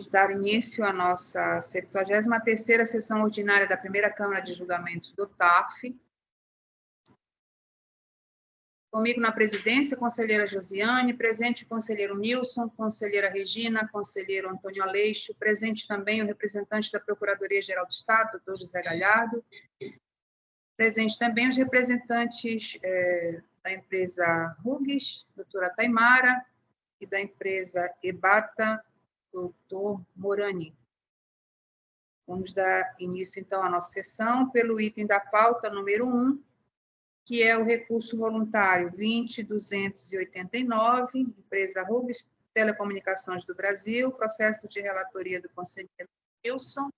dar início à nossa 73ª sessão ordinária da primeira Câmara de Julgamento do TAF. Comigo na presidência, a conselheira Josiane, presente o conselheiro Nilson, conselheira Regina, conselheiro Antônio Aleixo, presente também o representante da Procuradoria-Geral do Estado, doutor José Galhardo, presente também os representantes da empresa Rugues, doutora Taimara, e da empresa Ebata, doutor Morani. Vamos dar início, então, à nossa sessão pelo item da pauta número 1, que é o recurso voluntário 20.289, empresa Rugues Telecomunicações do Brasil, processo de relatoria do conselheiro Wilson.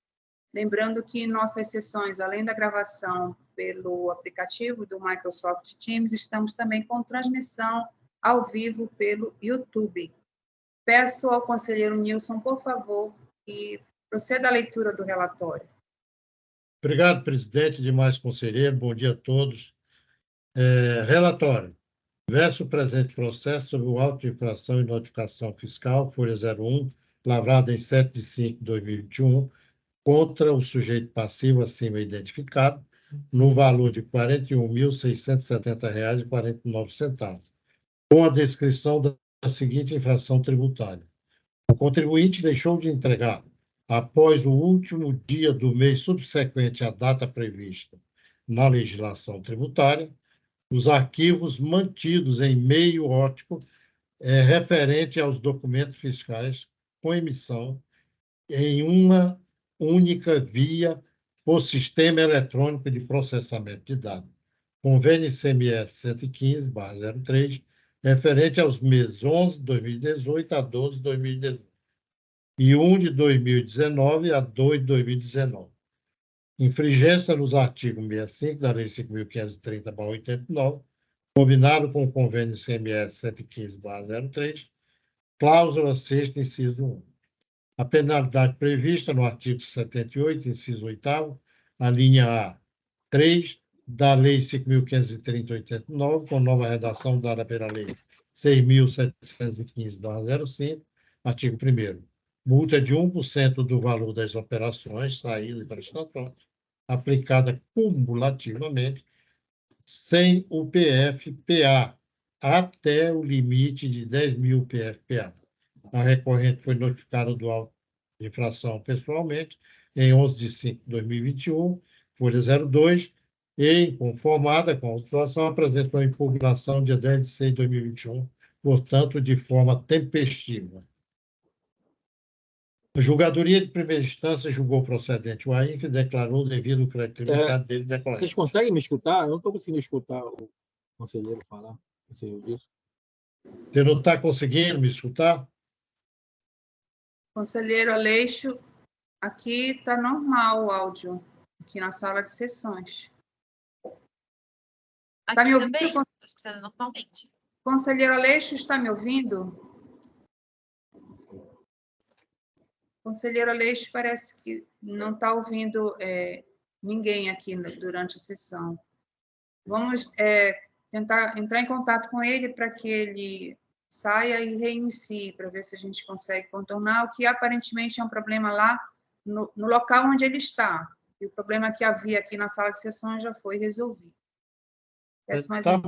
Lembrando que nossas sessões, além da gravação pelo aplicativo do Microsoft Teams, estamos também com transmissão ao vivo pelo YouTube. Peço ao conselheiro Nilson, por favor, que proceda à leitura do relatório. Obrigado, presidente, demais conselheiro. Bom dia a todos. Relatório. Verso presente processo sobre o auto de infração e notificação fiscal, folha 01, lavrada em 7 de 5 de 2021, contra o sujeito passivo acima identificado, no valor de R$ 41.670,49, com a descrição da seguinte infração tributária. O contribuinte deixou de entregar, após o último dia do mês subsequente à data prevista na legislação tributária, os arquivos mantidos em meio óptico referente aos documentos fiscais com emissão em uma única via por sistema eletrônico de processamento de dados, convênio ICMS 115/03, referente aos meses 11 de 2018 a 12 de 2018 e 1 de 2019 a 2 de 2019. Infringência nos artigos 65 da Lei 5.530/89, combinado com o convênio ICMS 115/03, cláusula 6ª, inciso 1. A penalidade prevista no artigo 78, inciso 8º, a linha A, 3 da Lei 5.530/89, com nova redação dada pela Lei 6.715/05, artigo 1º. Multa de 1% do valor das operações, saída e prestações, aplicada cumulativamente, sem o PF-PA, até o limite de 10.000 PF-PA. A recorrente foi notificada do auto de infração pessoalmente em 11 de 5 de 2021, folha 02, e, conformada com a autuação, apresentou a impugnação dia 10 de 6 de 2021, portanto, de forma tempestiva. A julgadoria de primeira instância julgou procedente o AINF e declarou devido o crédito tributário dele decorrente. Vocês conseguem me escutar? Eu não estou conseguindo escutar o conselheiro falar. Você não está conseguindo me escutar? Conselheiro Aleixo, aqui está normal o áudio, aqui na sala de sessões. Está me ouvindo? Estou escutando normalmente. Conselheiro Aleixo, está me ouvindo? Conselheiro Aleixo parece que não está ouvindo ninguém aqui durante a sessão. Vamos tentar entrar em contato com ele para que ele saia e reinicie, para ver se a gente consegue contornar, o que aparentemente é um problema lá no local onde ele está. E o problema que havia aqui na sala de sessões já foi resolvido. Peço mais Tá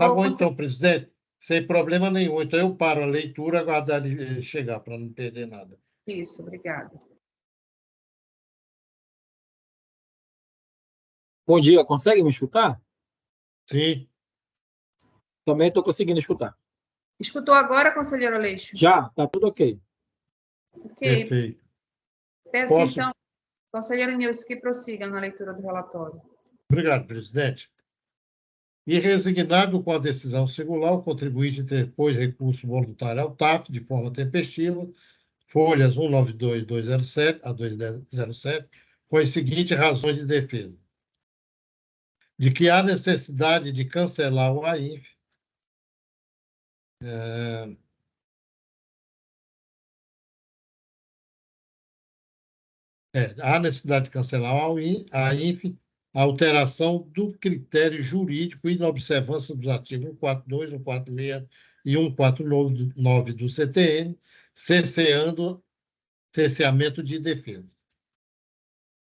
bom, então, presidente. Sem problema nenhum. Então, eu paro a leitura, aguardar ele chegar, para não perder nada. Isso, obrigada. Bom dia, consegue me escutar? Sim. Também estou conseguindo escutar. Escutou agora, conselheiro Aleixo? Já, está tudo ok. Ok. Perfeito. Peço, então, conselheiro Nilson, que prossiga na leitura do relatório. Obrigado, presidente. E resignado com a decisão singular, o contribuinte interpôs recurso voluntário ao TAF de forma tempestiva, folhas 192.207 a 207, com as seguintes razões de defesa. De que há necessidade de cancelar o AINF, há necessidade de cancelar a AINF, a alteração do critério jurídico e na observância dos artigos 142, 146 e 149 do CTN, cerceando cerceamento de defesa.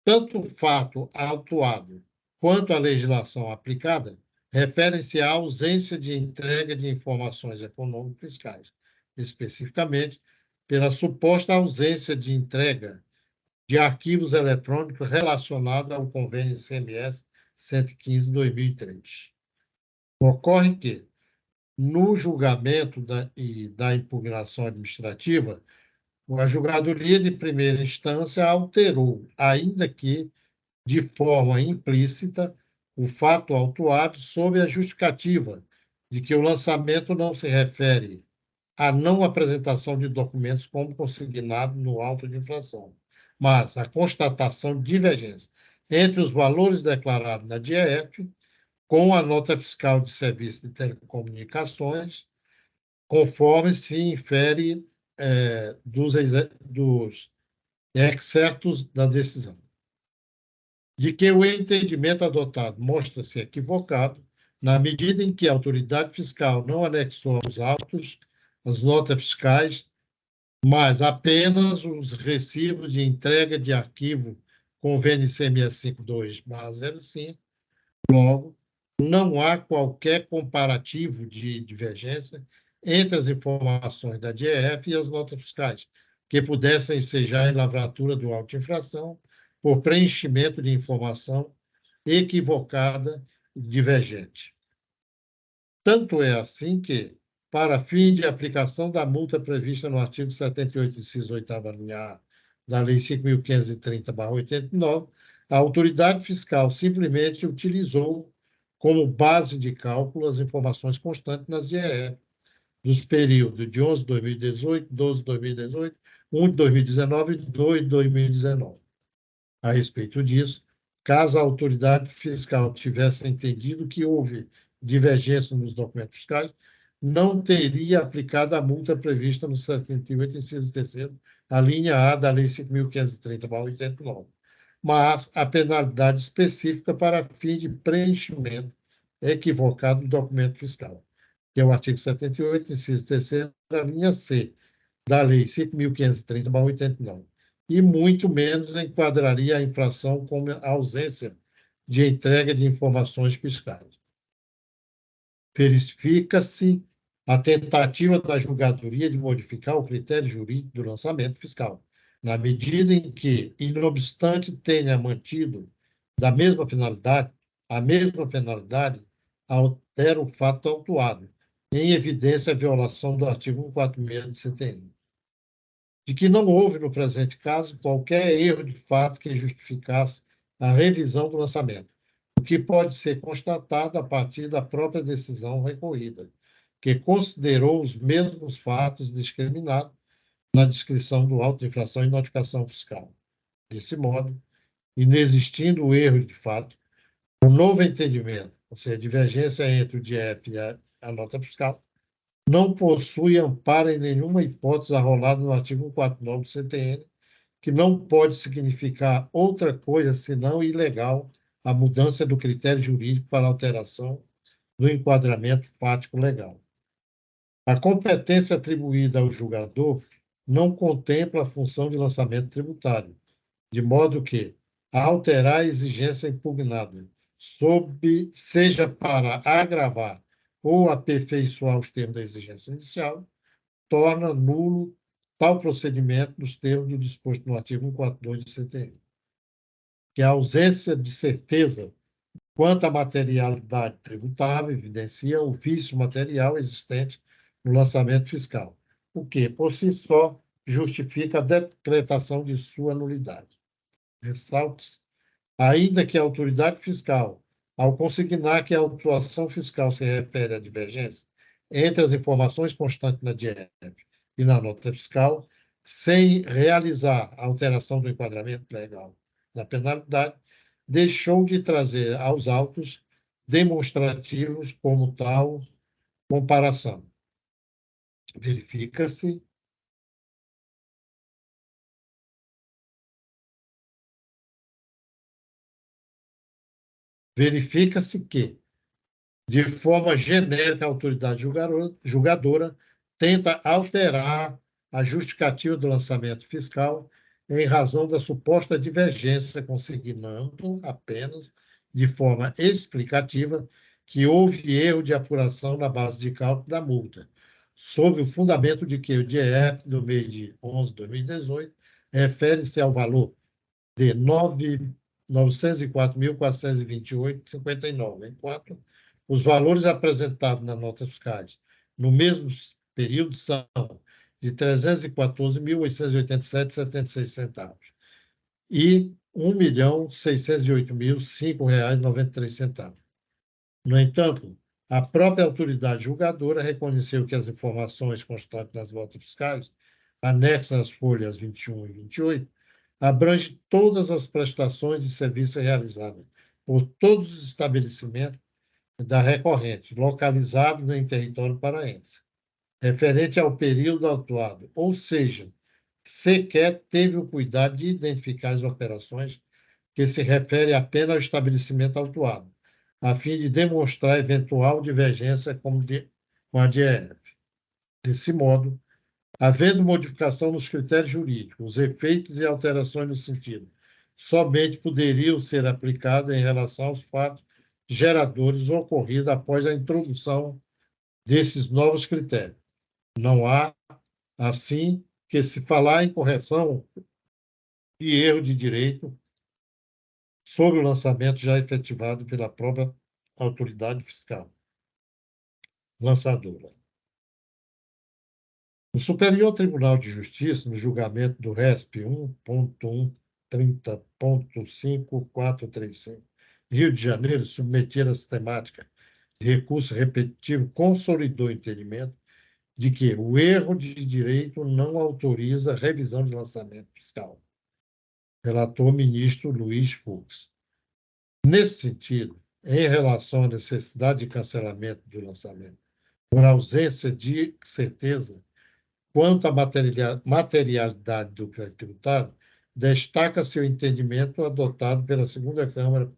Tanto o fato autuado quanto a legislação aplicada referem-se à ausência de entrega de informações econômico-fiscais, especificamente pela suposta ausência de entrega de arquivos eletrônicos relacionados ao convênio ICMS 115/2003. Ocorre que, no julgamento da impugnação administrativa, a Julgadoria de Primeira Instância alterou, ainda que de forma implícita, o fato autuado sob a justificativa de que o lançamento não se refere à não apresentação de documentos como consignado no auto de infração, mas à constatação de divergência entre os valores declarados na DIEF com a nota fiscal de serviço de telecomunicações, conforme se infere dos excertos da decisão. De que o entendimento adotado mostra-se equivocado, na medida em que a autoridade fiscal não anexou aos autos as notas fiscais, mas apenas os recibos de entrega de arquivo convênio ICMS 52/05. Logo, não há qualquer comparativo de divergência entre as informações da DIEF e as notas fiscais, que pudessem ensejar em lavratura do auto de infração por preenchimento de informação equivocada e divergente. Tanto é assim que, para fim de aplicação da multa prevista no artigo 78, inciso 8º, linha A, da Lei 5.530/89, a autoridade fiscal simplesmente utilizou como base de cálculo as informações constantes nas DIEF dos períodos de 11 de 2018, 12 de 2018, 1 de 2019 e 2 de 2019. A respeito disso, caso a autoridade fiscal tivesse entendido que houve divergência nos documentos fiscais, não teria aplicado a multa prevista no 78, inciso 3º, a linha A da Lei 5.530/89, mas a penalidade específica para fim de preenchimento equivocado do documento fiscal, que é o artigo 78, inciso 3º, a linha C da Lei 5.530/89, e muito menos enquadraria a infração como a ausência de entrega de informações fiscais. Verifica-se a tentativa da Julgadoria de modificar o critério jurídico do lançamento fiscal, na medida em que, inobstante tenha mantido a mesma penalidade altera o fato autuado, em evidência a violação do artigo 146 do CTN. De que não houve, no presente caso, qualquer erro de fato que justificasse a revisão do lançamento, o que pode ser constatado a partir da própria decisão recorrida, que considerou os mesmos fatos discriminados na descrição do auto de infração e notificação fiscal. Desse modo, inexistindo o erro de fato, o novo entendimento, ou seja, a divergência entre o DIEF e a nota fiscal, não possui amparo em nenhuma hipótese arrolada no artigo 149 do CTN, que não pode significar outra coisa senão ilegal a mudança do critério jurídico para alteração do enquadramento fático legal. A competência atribuída ao julgador não contempla a função de lançamento tributário, de modo que, a alterar a exigência impugnada, seja para agravar ou aperfeiçoar os termos da exigência inicial, torna nulo tal procedimento nos termos do disposto no artigo 142 do CTN. Que a ausência de certeza quanto à materialidade tributável evidencia o vício material existente no lançamento fiscal, o que, por si só, justifica a decretação de sua nulidade. Ressalte-se, ainda que a autoridade fiscal, ao consignar que a autuação fiscal se refere à divergência entre as informações constantes na DIEF e na nota fiscal, sem realizar a alteração do enquadramento legal da penalidade, deixou de trazer aos autos demonstrativos como tal comparação. Verifica-se que, de forma genérica, a autoridade julgadora tenta alterar a justificativa do lançamento fiscal em razão da suposta divergência, consignando apenas, de forma explicativa, que houve erro de apuração na base de cálculo da multa, sob o fundamento de que o DIEF do mês de 11 de 2018 refere-se ao valor de R$ 904.428,59, enquanto os valores apresentados nas notas fiscais no mesmo período são de R$ 314.887,76 e R$ 1.608.005,93. No entanto, a própria autoridade julgadora reconheceu que as informações constantes nas notas fiscais, anexas às folhas 21 e 28, abrangem todas as prestações de serviço realizadas por todos os estabelecimentos da recorrente, localizados em território paraense, referente ao período autuado, ou seja, sequer teve o cuidado de identificar as operações que se referem apenas ao estabelecimento autuado, a fim de demonstrar eventual divergência com a DIEF. Desse modo, havendo modificação nos critérios jurídicos, os efeitos e alterações no sentido somente poderiam ser aplicados em relação aos fatos geradores ocorridos após a introdução desses novos critérios. Não há, assim, que se falar em correção e erro de direito sobre o lançamento já efetivado pela própria autoridade fiscal lançadora. O Superior Tribunal de Justiça, no julgamento do RESP 1.130.5435, Rio de Janeiro, submetido à sistemática de recurso repetitivo, consolidou o entendimento de que o erro de direito não autoriza a revisão de lançamento fiscal. Relator ministro Luiz Fux. Nesse sentido, em relação à necessidade de cancelamento do lançamento, por ausência de certeza quanto à materialidade do crédito tributário, destaca-se o entendimento adotado pela segunda Câmara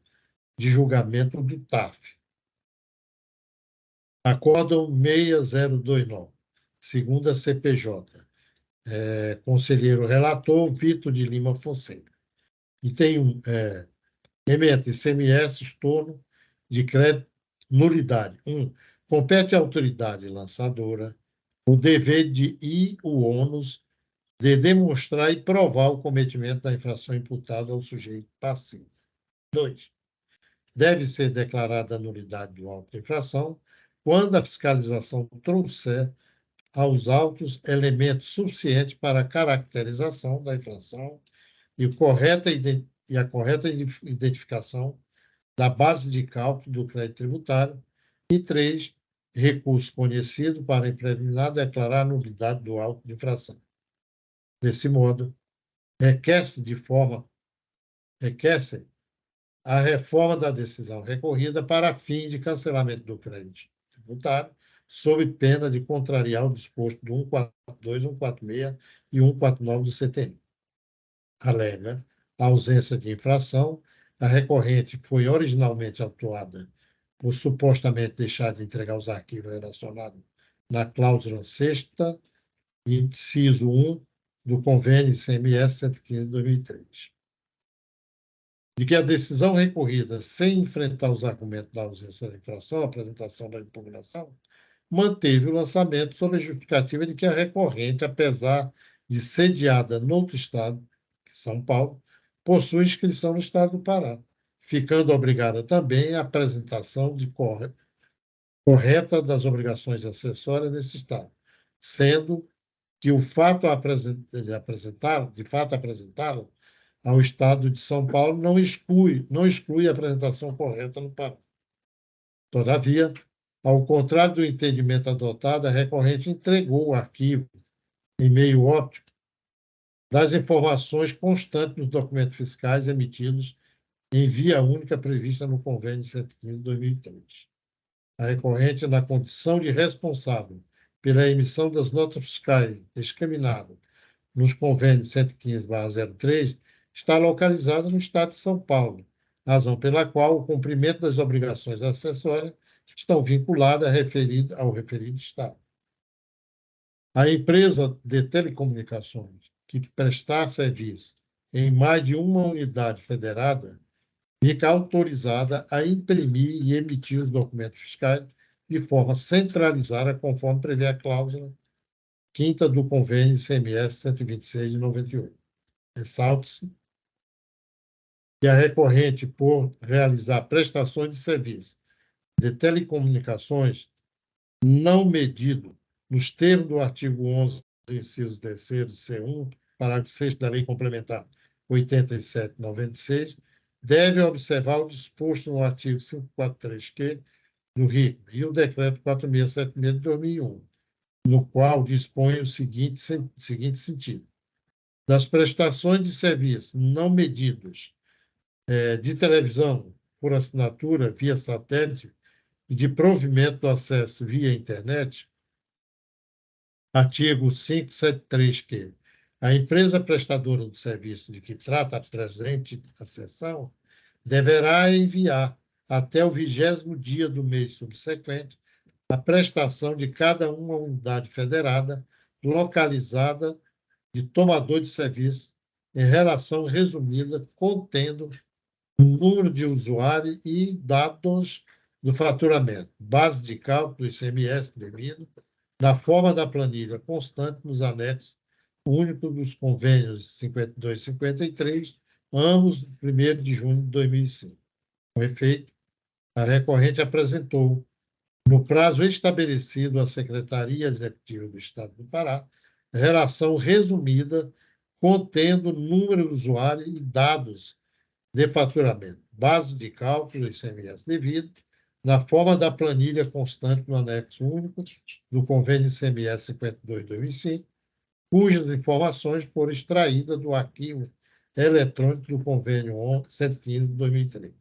de Julgamento do TAF. Acórdão 6029, segunda CPJ. Conselheiro relator, Vitor de Lima Fonseca. E tem ementa ICMS, estorno de crédito, nulidade. 1. Compete à autoridade lançadora o dever e o ônus de demonstrar e provar o cometimento da infração imputada ao sujeito passivo. 2. Deve ser declarada a nulidade do auto de infração quando a fiscalização trouxer aos autos elementos suficientes para a caracterização da infração e a correta identificação da base de cálculo do crédito tributário. E 3, recurso conhecido para, em preliminar, declarar a nulidade do auto de infração. Desse modo, requer-se a reforma da decisão recorrida para fim de cancelamento do crédito tributário, sob pena de contrariar o disposto do 142, 146 e 149 do CTN. Alega a ausência de infração, a recorrente foi originalmente autuada por supostamente deixar de entregar os arquivos relacionados na cláusula 6ª, inciso 1 do convênio ICMS 115 de 2003. De que a decisão recorrida, sem enfrentar os argumentos da ausência da infração, a apresentação da impugnação, manteve o lançamento sob a justificativa de que a recorrente, apesar de sediada noutro estado, São Paulo, possui inscrição no estado do Pará, ficando obrigada também à apresentação de correta das obrigações acessórias nesse estado, sendo que o fato de apresentá-la ao estado de São Paulo não exclui a apresentação correta no Pará. Todavia, ao contrário do entendimento adotado, a recorrente entregou o arquivo em meio óptico das informações constantes nos documentos fiscais emitidos em via única prevista no Convênio 115 de 2003. A recorrente, na condição de responsável pela emissão das notas fiscais discriminadas nos Convênios 115/03, está localizada no Estado de São Paulo, razão pela qual o cumprimento das obrigações acessórias estão vinculadas ao referido Estado. A empresa de telecomunicações que prestar serviço em mais de uma unidade federada fica autorizada a imprimir e emitir os documentos fiscais de forma centralizada, conforme prevê a cláusula 5ª do Convênio ICMS 126 de 98. Ressalte-se que a recorrente, por realizar prestações de serviço de telecomunicações não medido nos termos do artigo 11, inciso 3º, C1, parágrafo 6º da Lei Complementar 87/96, deve observar o disposto no artigo 543-Q do RICO e o Decreto 4676 de 2001, no qual dispõe o seguinte sentido: das prestações de serviço não medidos de televisão por assinatura via satélite e de provimento do acesso via internet, artigo 573-Q. A empresa prestadora do serviço de que trata a presente seção deverá enviar até o 20º dia do mês subsequente a prestação de cada uma unidade federada localizada de tomador de serviço em relação resumida contendo o número de usuário e dados do faturamento, base de cálculo do ICMS devido, na forma da planilha constante nos anexos únicos dos convênios 52 e 53, ambos do 1º de junho de 2005. Com efeito, a recorrente apresentou, no prazo estabelecido à Secretaria Executiva do Estado do Pará, relação resumida contendo número de usuário e dados de faturamento, base de cálculo ICMS devido, na forma da planilha constante no anexo único do Convênio ICMS 52/2005, cujas informações foram extraídas do arquivo eletrônico do Convênio 115 de 2003,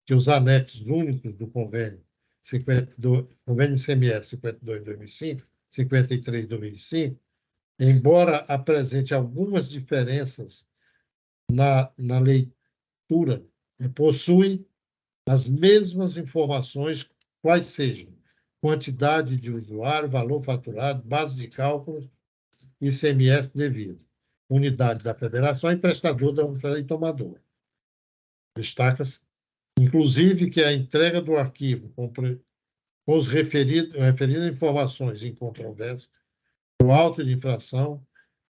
que os anexos únicos do Convênio ICMS 52/2005, 53/2005, embora apresente algumas diferenças na leitura, possui as mesmas informações, quais sejam quantidade de usuário, valor faturado, base de cálculo, ICMS devido, unidade da federação e prestador da tomador. Destaca-se, inclusive, que a entrega do arquivo com os referidas informações em controvérsia, o auto de infração,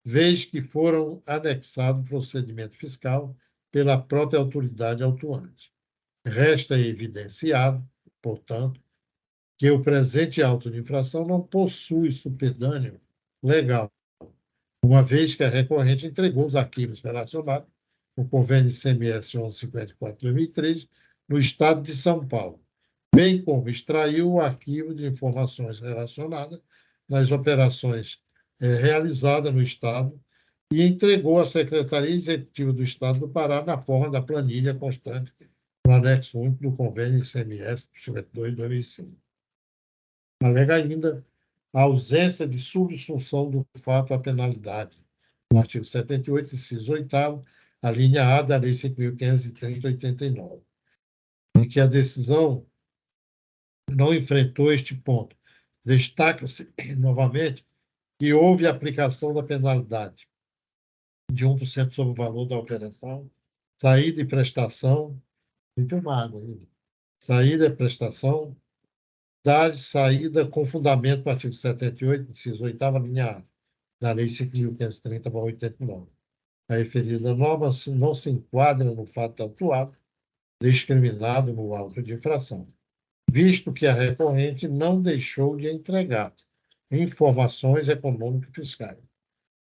vez que foram anexados procedimento fiscal pela própria autoridade autuante. Resta evidenciado, portanto, que o presente auto de infração não possui supedâneo legal, uma vez que a recorrente entregou os arquivos relacionados ao Convênio ICMS 1154/2003 no Estado de São Paulo, bem como extraiu o arquivo de informações relacionadas nas operações realizadas no Estado e entregou à Secretaria Executiva do Estado do Pará na forma da planilha constante no anexo único do Convênio ICMS 52/2005. Alega ainda a ausência de subsunção do fato à penalidade, no artigo 78, inciso 8º, a linha A da Lei 5.530/89, em que a decisão não enfrentou este ponto. Destaca-se, novamente, que houve aplicação da penalidade de 1% sobre o valor da operação, saída e prestação, saída e prestação, da saída com fundamento no artigo 78, inciso 8º, linha A, da Lei 5.530/89. A referida norma não se enquadra no fato autuado, discriminado no auto de infração, visto que a recorrente não deixou de entregar informações econômicas fiscais.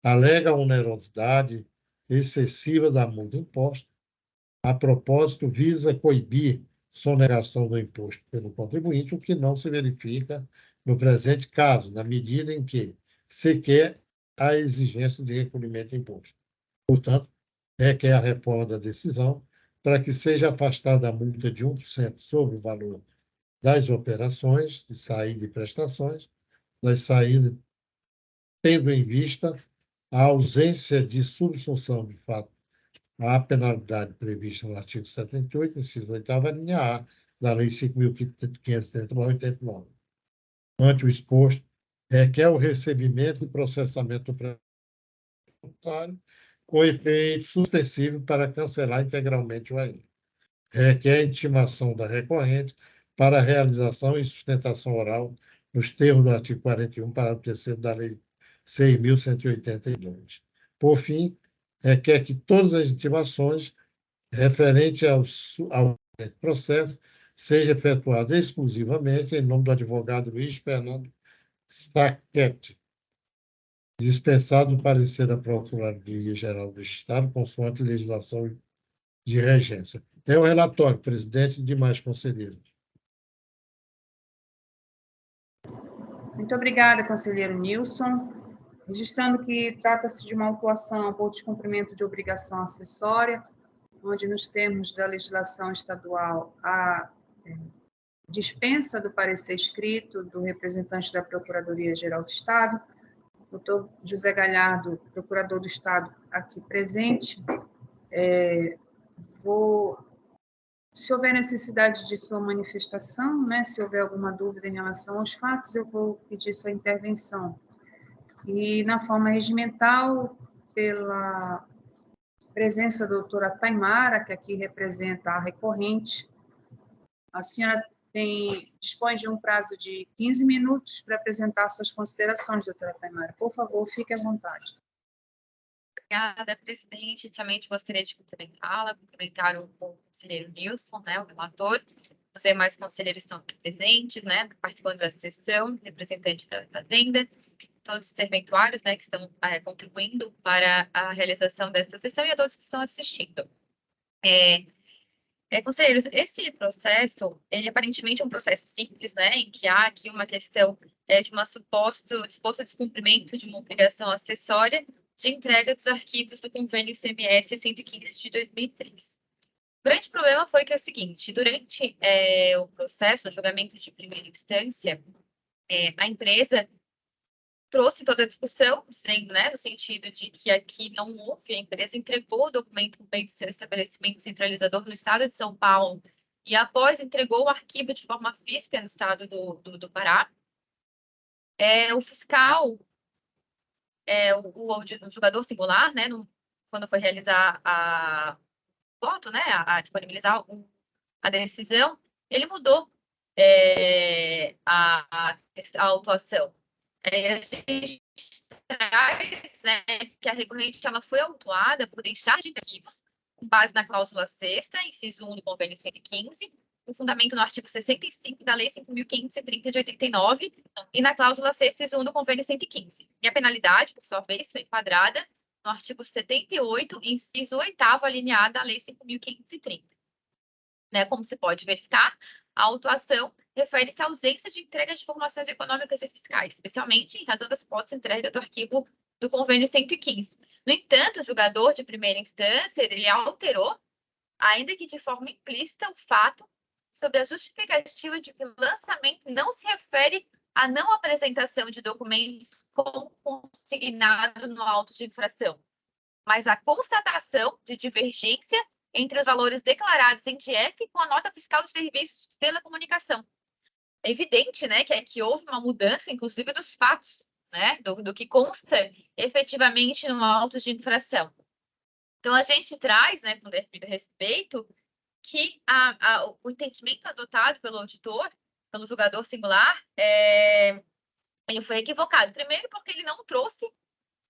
Alega a onerosidade excessiva da multa imposta. A propósito, visa coibir sonegação do imposto pelo contribuinte, o que não se verifica no presente caso, na medida em que sequer há exigência de recolhimento de imposto. Portanto, requer a reforma da decisão para que seja afastada a multa de 1% sobre o valor das operações de saída e prestações, das saídas, tendo em vista a ausência de subsunção de fato à penalidade prevista no artigo 78, inciso 8º, linha A, da Lei 5.530/89. Ante o exposto, requer o recebimento e processamento do tributário com efeito suspensivo para cancelar integralmente o AINA. Requer a intimação da recorrente para a realização e sustentação oral nos termos do artigo 41, parágrafo 3º da Lei 6.182. Por fim, requer que todas as intimações referentes ao processo sejam efetuadas exclusivamente em nome do advogado Luiz Fernando Staquete, dispensado o parecer da Procuradoria-Geral do Estado, consoante legislação de regência. É o relatório, presidente e demais conselheiros. Muito obrigada, conselheiro Nilson. Registrando que trata-se de uma autuação por descumprimento de obrigação acessória, onde, nos termos da legislação estadual, a dispensa do parecer escrito do representante da Procuradoria-Geral do Estado, doutor José Galhardo, procurador do Estado aqui presente, se houver necessidade de sua manifestação, né, se houver alguma dúvida em relação aos fatos, eu vou pedir sua intervenção. E, na forma regimental, pela presença da doutora Taimara, que aqui representa a recorrente, a senhora dispõe de um prazo de 15 minutos para apresentar suas considerações, doutora Taimara. Por favor, fique à vontade. Obrigada, presidente. Inicialmente, gostaria de cumprimentá-la, cumprimentar o conselheiro Nilson, né, o relator. Os demais conselheiros estão aqui presentes, né, participando da sessão, representante da Fazenda, todos os serventuários, né, que estão contribuindo para a realização desta sessão e a todos que estão assistindo. Conselheiros, esse processo, ele aparentemente é um processo simples, né, em que há aqui uma questão de um suposto descumprimento de uma obrigação acessória de entrega dos arquivos do convênio ICMS 115 de 2003. O grande problema foi que é o seguinte, durante o processo, o julgamento de primeira instância, a empresa trouxe toda a discussão, dizendo, né, no sentido de que aqui não houve, a empresa entregou o documento com bem de seu estabelecimento centralizador no estado de São Paulo e após entregou o arquivo de forma física no estado do Pará. O fiscal, o julgador singular, né, quando foi realizar a voto, né, a disponibilizar a decisão, ele mudou a autuação. A gente traz, né, que a recorrente ela foi autuada por deixar de arquivos com base na cláusula 6ª, inciso 1 do convênio 115, com fundamento no artigo 65 da Lei 5.530 de 89 e na cláusula 6, inciso 1 do convênio 115. E a penalidade, por sua vez, foi enquadrada no artigo 78, inciso 8º, alineada à Lei 5.530. Né, como se pode verificar, a autuação refere-se à ausência de entrega de informações econômicas e fiscais, especialmente em razão da suposta entrega do arquivo do convênio 115. No entanto, o julgador de primeira instância, ele alterou, ainda que de forma implícita, o fato sobre a justificativa de que o lançamento não se refere à não apresentação de documentos como consignado no auto de infração, mas à constatação de divergência entre os valores declarados em DF com a nota fiscal de serviços de telecomunicação. É evidente, né, que houve uma mudança, inclusive, dos fatos, né, do que consta efetivamente no auto de infração. Então, a gente traz, né, com devido respeito, que o entendimento adotado pelo auditor, pelo julgador singular, ele foi equivocado. Primeiro, porque ele não trouxe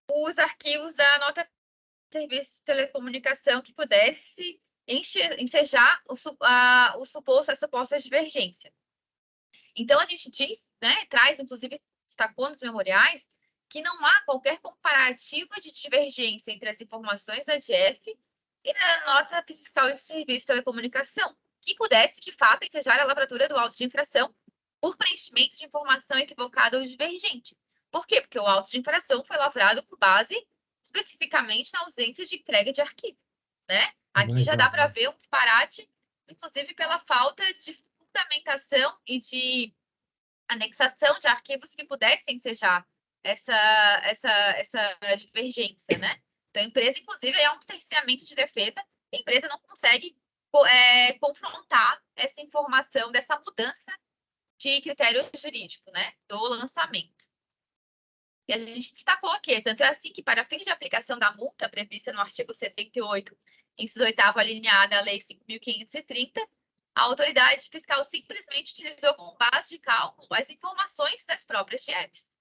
os arquivos da nota de serviço de telecomunicação que pudesse ensejar a suposta divergência. Então, a gente diz, né, traz, inclusive, destacou nos memoriais, que não há qualquer comparativa de divergência entre as informações da DF e da nota fiscal de serviço de telecomunicação, que pudesse, de fato, ensejar a lavratura do auto de infração por preenchimento de informação equivocada ou divergente. Por quê? Porque o auto de infração foi lavrado com base especificamente na ausência de entrega de arquivo, né? Aqui já dá para ver um disparate, inclusive pela falta de fundamentação e de anexação de arquivos que pudessem ensejar essa divergência, né? Então, a empresa, inclusive, é um cerceamento de defesa, a empresa não consegue confrontar essa informação dessa mudança de critério jurídico, né, do lançamento. E a gente destacou aqui, tanto é assim que, para fins de aplicação da multa prevista no artigo 78, inciso 8º, alineada à Lei 5.530, a autoridade fiscal simplesmente utilizou como base de cálculo as informações das próprias GEFs.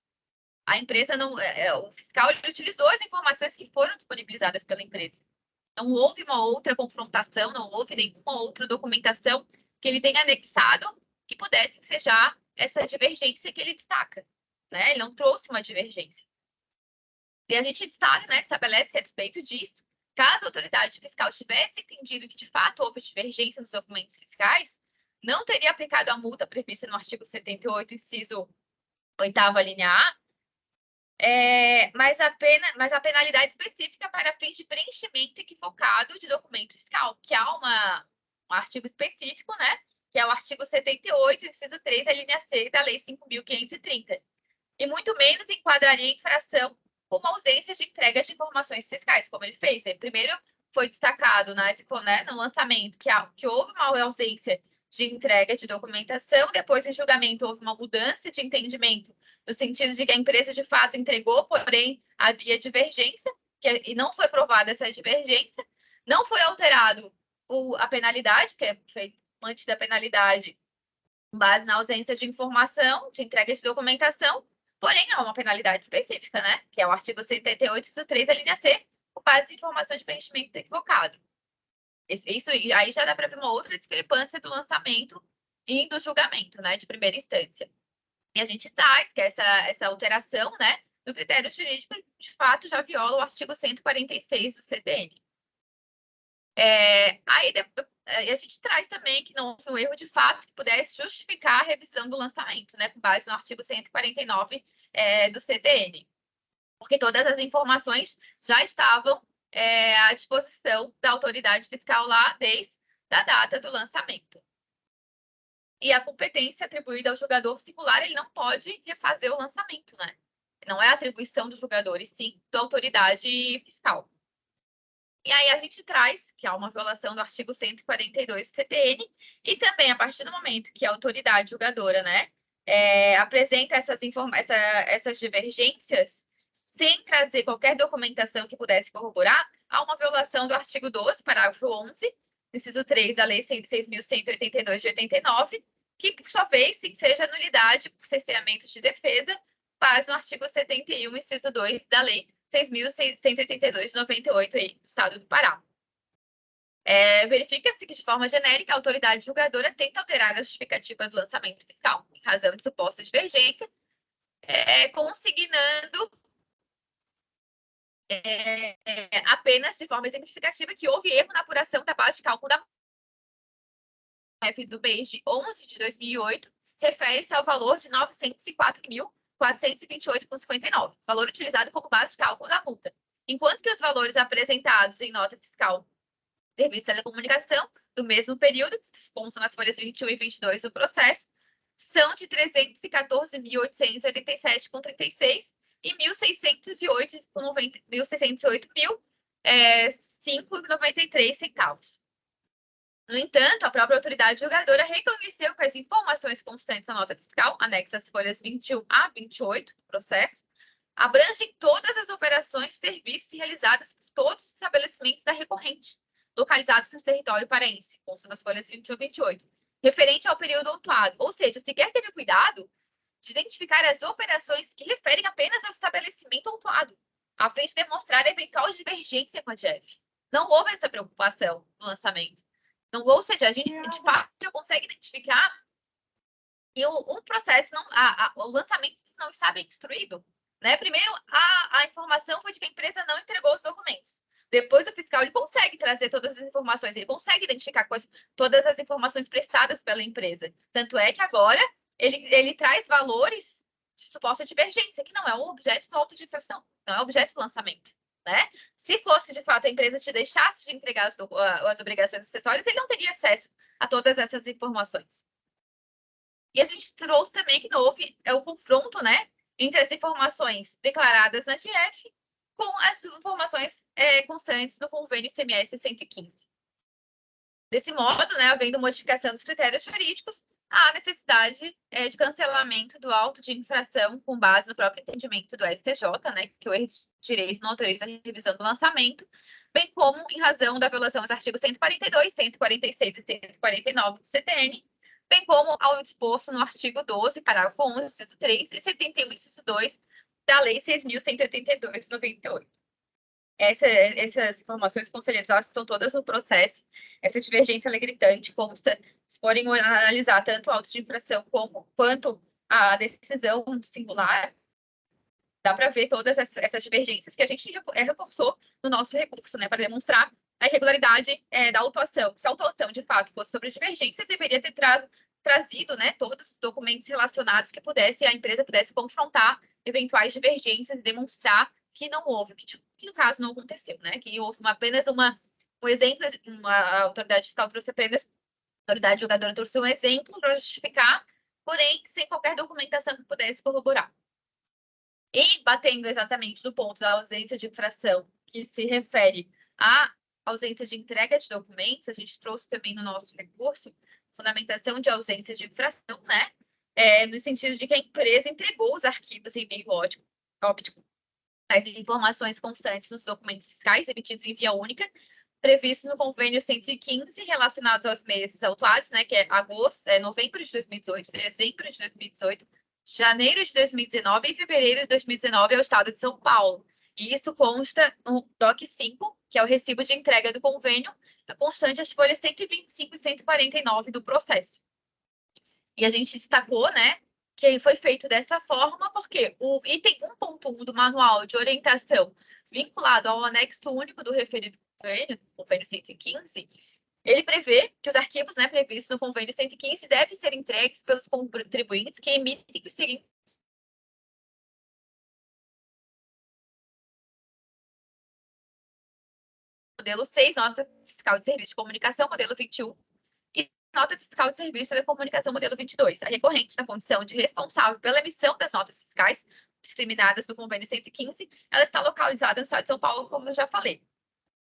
A empresa não, o fiscal ele utilizou as informações que foram disponibilizadas pela empresa. Não houve uma outra confrontação, não houve nenhuma outra documentação que ele tenha anexado que pudesse ensejar essa divergência que ele destaca, né? Ele não trouxe uma divergência. E a gente destaca, né, estabelece que a despeito disso, caso a autoridade fiscal tivesse entendido que de fato houve divergência nos documentos fiscais, não teria aplicado a multa prevista no artigo 78, inciso 8º, linha A, mas a penalidade específica para fins de preenchimento equivocado de documento fiscal, que há um artigo específico, né, que é o artigo 78, inciso 3, a linha C da Lei 5.530. E muito menos enquadraria em infração como ausência de entrega de informações fiscais, como ele fez. Primeiro foi destacado no lançamento que houve uma ausência de entrega de documentação, depois em julgamento houve uma mudança de entendimento, no sentido de que a empresa de fato entregou, porém havia divergência, e não foi provada essa divergência, não foi alterado a penalidade, porque foi mantida a penalidade com base na ausência de informação, de entrega de documentação, porém há uma penalidade específica, né? Que é o artigo 78, inciso 3, a linha C, com base em informação de preenchimento equivocado. Isso aí já dá para ver uma outra discrepância do lançamento e do julgamento, né, de primeira instância. E a gente traz que essa alteração, né, do critério jurídico, de fato, já viola o artigo 146 do CTN. Aí a gente traz também que não houve um erro de fato que pudesse justificar a revisão do lançamento, né, com base no artigo 149 do CTN, porque todas as informações já estavam à disposição da autoridade fiscal lá desde a data do lançamento. E a competência atribuída ao julgador singular, ele não pode refazer o lançamento, né? Não é atribuição do julgador, e sim da autoridade fiscal. E aí a gente traz que há uma violação do artigo 142 do CTN, e também a partir do momento que a autoridade julgadora, né, apresenta essas divergências, sem trazer qualquer documentação que pudesse corroborar, há uma violação do artigo 12, parágrafo 11, inciso 3 da Lei 6.182 de 89, que, por sua vez, sim, seja nulidade por cerceamento de defesa, base no artigo 71, inciso 2 da Lei 6.182 de 98 aí, do Estado do Pará. Verifica-se que, de forma genérica, a autoridade julgadora tenta alterar a justificativa do lançamento fiscal, em razão de suposta divergência, consignando apenas de forma exemplificativa que houve erro na apuração da base de cálculo da do mês de 11 de 2008, refere-se ao valor de R$ 904.428,59, valor utilizado como base de cálculo da multa, enquanto que os valores apresentados em nota fiscal Serviço de Telecomunicação do mesmo período, que constam nas folhas 21 e 22 do processo, são de R$ 314.887,36 e R$ 1.608.593 No entanto, a própria autoridade julgadora reconheceu que as informações constantes na nota fiscal, anexas às folhas 21 a 28 do processo, abrangem todas as operações, serviços realizadas por todos os estabelecimentos da recorrente, localizados no território paraense, consta nas folhas 21 a 28, referente ao período autuado. Ou seja, sequer teve cuidado de identificar as operações que referem apenas ao estabelecimento autuado, a fim de demonstrar eventual divergência com a GEF. Não houve essa preocupação no lançamento. Não, ou seja, a gente de fato já consegue identificar que o processo, o lançamento não está bem instruído. Né? Primeiro, a informação foi de que a empresa não entregou os documentos. Depois, o fiscal ele consegue trazer todas as informações, ele consegue identificar todas as informações prestadas pela empresa. Tanto é que agora ele traz valores de suposta divergência, que não é o objeto do auto de infração, não é o objeto do lançamento. Né? Se fosse, de fato, a empresa te deixasse de entregar as obrigações acessórias, ele não teria acesso a todas essas informações. E a gente trouxe também que não houve o confronto, né, entre as informações declaradas na GF com as informações constantes no convênio ICMS 115. Desse modo, né, havendo modificação dos critérios jurídicos, há necessidade de cancelamento do auto de infração com base no próprio entendimento do STJ, né, que o erro de direito não autoriza a revisão do lançamento, bem como em razão da violação aos artigos 142, 146 e 149 do CTN, bem como ao disposto no artigo 12, parágrafo 11, inciso 3 e 71, inciso 2 da Lei 6.182, de 98. Essas informações, conselheiros, elas estão todas no processo. Essa divergência é gritante, consta, se forem analisar tanto o auto de infração quanto a decisão singular, dá para ver todas essas divergências que a gente reforçou no nosso recurso, né, para demonstrar a irregularidade da autuação. Se a autuação, de fato, fosse sobre divergência, deveria ter trazido, né, todos os documentos relacionados que a empresa pudesse confrontar eventuais divergências e demonstrar que não houve, que no caso não aconteceu, né, que houve apenas um exemplo, a autoridade fiscal trouxe apenas, a autoridade julgadora trouxe um exemplo para justificar, porém, sem qualquer documentação que pudesse corroborar. E batendo exatamente no ponto da ausência de infração, que se refere à ausência de entrega de documentos, a gente trouxe também no nosso recurso fundamentação de ausência de infração, né? No sentido de que a empresa entregou os arquivos em meio óptico, as informações constantes nos documentos fiscais emitidos em via única, previsto no convênio 115, relacionados aos meses autuados, né? Que é novembro de 2018, dezembro de 2018, janeiro de 2019 e fevereiro de 2019 ao Estado de São Paulo. E isso consta no DOC 5, que é o recibo de entrega do convênio, constante as folhas 125 e 149 do processo. E a gente destacou, né, que foi feito dessa forma porque o item 1.1 do Manual de Orientação, vinculado ao anexo único do referido convênio 115, ele prevê que os arquivos, né, previstos no convênio 115 devem ser entregues pelos contribuintes que emitem os seguintes modelo 6, nota fiscal de serviço de comunicação, modelo 21, e nota fiscal de serviço de comunicação, modelo 22. A recorrente, na condição de responsável pela emissão das notas fiscais discriminadas do convênio 115, ela está localizada no Estado de São Paulo, como eu já falei.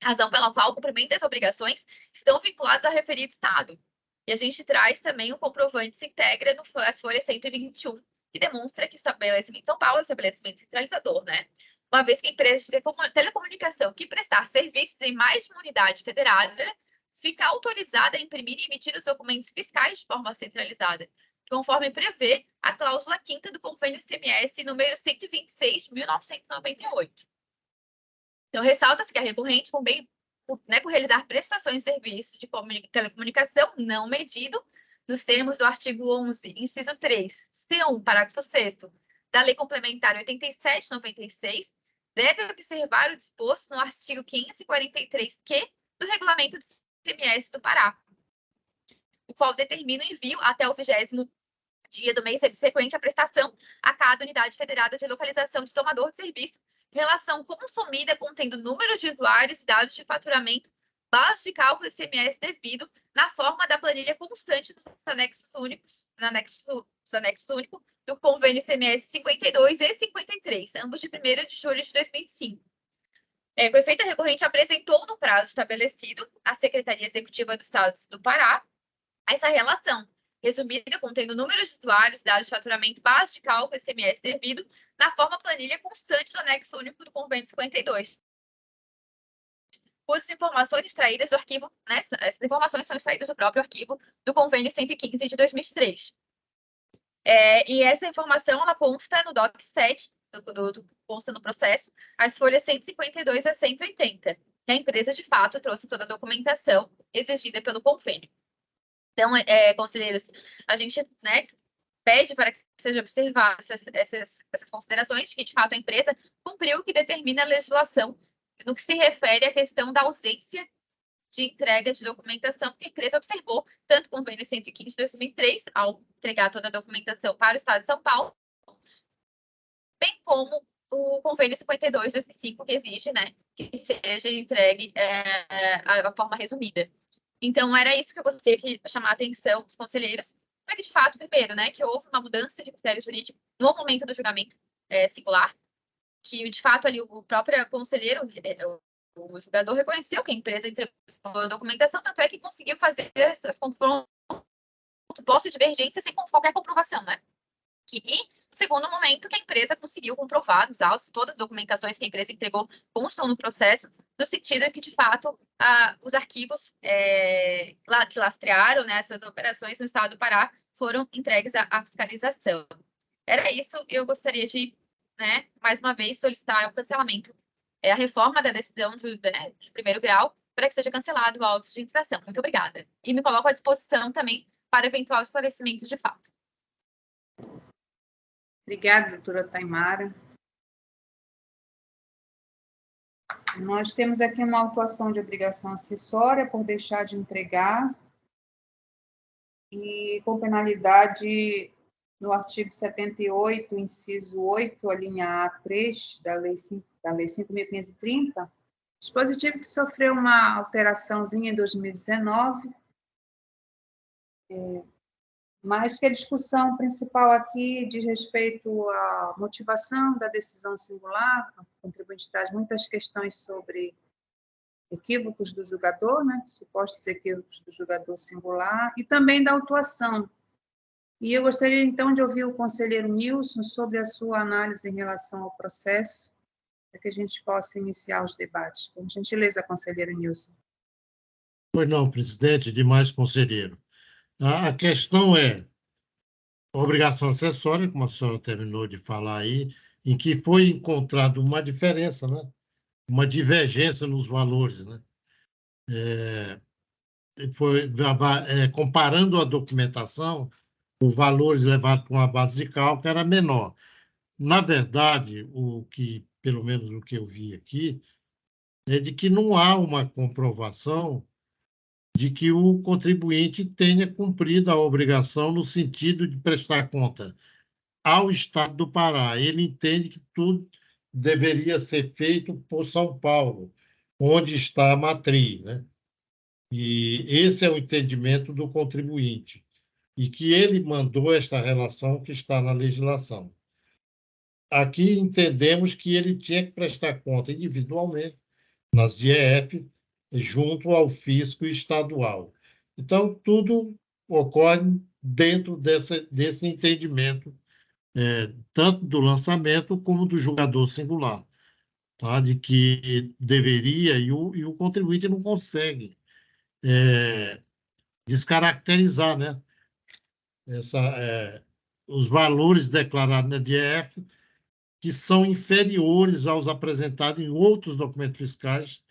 Razão pela qual o cumprimento das obrigações estão vinculadas ao referido Estado. E a gente traz também o comprovante se integra no folha 121, que demonstra que o estabelecimento de São Paulo é um estabelecimento centralizador, né? Uma vez que a empresa de telecomunicação que prestar serviços em mais de uma unidade federada fica autorizada a imprimir e emitir os documentos fiscais de forma centralizada, conforme prevê a cláusula 5ª do convênio ICMS número 126 de 1998. Então, ressalta-se que a recorrente, por realizar prestações de serviços de telecomunicação não medido, nos termos do artigo 11, inciso 3, C1, parágrafo 6º, da Lei Complementar 87/96, deve observar o disposto no artigo 543-Q do Regulamento do ICMS do Pará, o qual determina o envio até o 20º dia do mês subsequente à prestação a cada unidade federada de localização de tomador de serviço, relação consumida contendo número de usuários e dados de faturamento, base de cálculo do ICMS devido na forma da planilha constante dos anexos únicos, do convênio ICMS 52 e 53, ambos de 1º de julho de 2005. Com efeito, a recorrente apresentou no prazo estabelecido à Secretaria Executiva do Estado do Pará essa relação, resumida contendo números de usuários, dados de faturamento, base de cálculo, ICMS devido, na forma planilha constante do anexo único do convênio 52. As informações extraídas do arquivo, né, essas informações são extraídas do próprio arquivo do convênio 115 de 2003. E essa informação, ela consta no DOC 7, consta no processo, as folhas 152 a 180. Que a empresa, de fato, trouxe toda a documentação exigida pelo convênio. Então, conselheiros, a gente, né, pede para que sejam observadas essas considerações, que, de fato, a empresa cumpriu o que determina a legislação no que se refere à questão da ausência de entrega de documentação, porque a empresa observou tanto o convênio 115 de 2003, ao entregar toda a documentação para o Estado de São Paulo, bem como o convênio 52 de 2005, que exige, né, que seja entregue a forma resumida. Então, era isso que eu gostaria de chamar a atenção dos conselheiros, para que, de fato, primeiro, né, que houve uma mudança de critério jurídico no momento do julgamento singular, que, de fato, ali o próprio conselheiro, o julgador reconheceu que a empresa entregou a documentação, tanto é que conseguiu fazer as confrontos posse de divergência sem qualquer comprovação, né? E, no segundo momento, que a empresa conseguiu comprovar nos autos, todas as documentações que a empresa entregou constam no processo, no sentido de que, de fato, os arquivos que lastrearam, né, as suas operações no estado do Pará foram entregues à fiscalização. Era isso, eu gostaria de, né, mais uma vez, solicitar o cancelamento, a reforma da decisão de primeiro grau, para que seja cancelado o auto de infração. Muito obrigada. E me coloco à disposição também para eventual esclarecimento de fato. Obrigada, doutora Taimara. Nós temos aqui uma autuação de obrigação acessória por deixar de entregar e com penalidade no artigo 78, inciso 8, a linha A3 da Lei 5.530, dispositivo que sofreu uma alteraçãozinha em 2019, mas que a discussão principal aqui diz respeito à motivação da decisão singular. O contribuinte traz muitas questões sobre equívocos do julgador, né? Supostos equívocos do julgador singular, e também da autuação. E eu gostaria, então, de ouvir o conselheiro Nilson sobre a sua análise em relação ao processo, para que a gente possa iniciar os debates. Com gentileza, conselheiro Nilson. Pois não, presidente, demais conselheiro. A questão é a obrigação acessória, como a senhora terminou de falar aí, em que foi encontrada uma diferença, né? Uma divergência nos valores, né? Comparando a documentação, os valores levados com a base de cálculo era menor. Na verdade, pelo menos o que eu vi aqui, é de que não há uma comprovação de que o contribuinte tenha cumprido a obrigação no sentido de prestar conta ao Estado do Pará. Ele entende que tudo deveria ser feito por São Paulo, onde está a matriz, né? E esse é o entendimento do contribuinte, e que ele mandou esta relação que está na legislação. Aqui entendemos que ele tinha que prestar conta individualmente nas DIEF, junto ao fisco estadual. Então, tudo ocorre dentro desse entendimento, tanto do lançamento como do julgador singular, tá? De que deveria, e o contribuinte não consegue descaracterizar, né? Os valores declarados na DIEF, que são inferiores aos apresentados em outros documentos fiscais,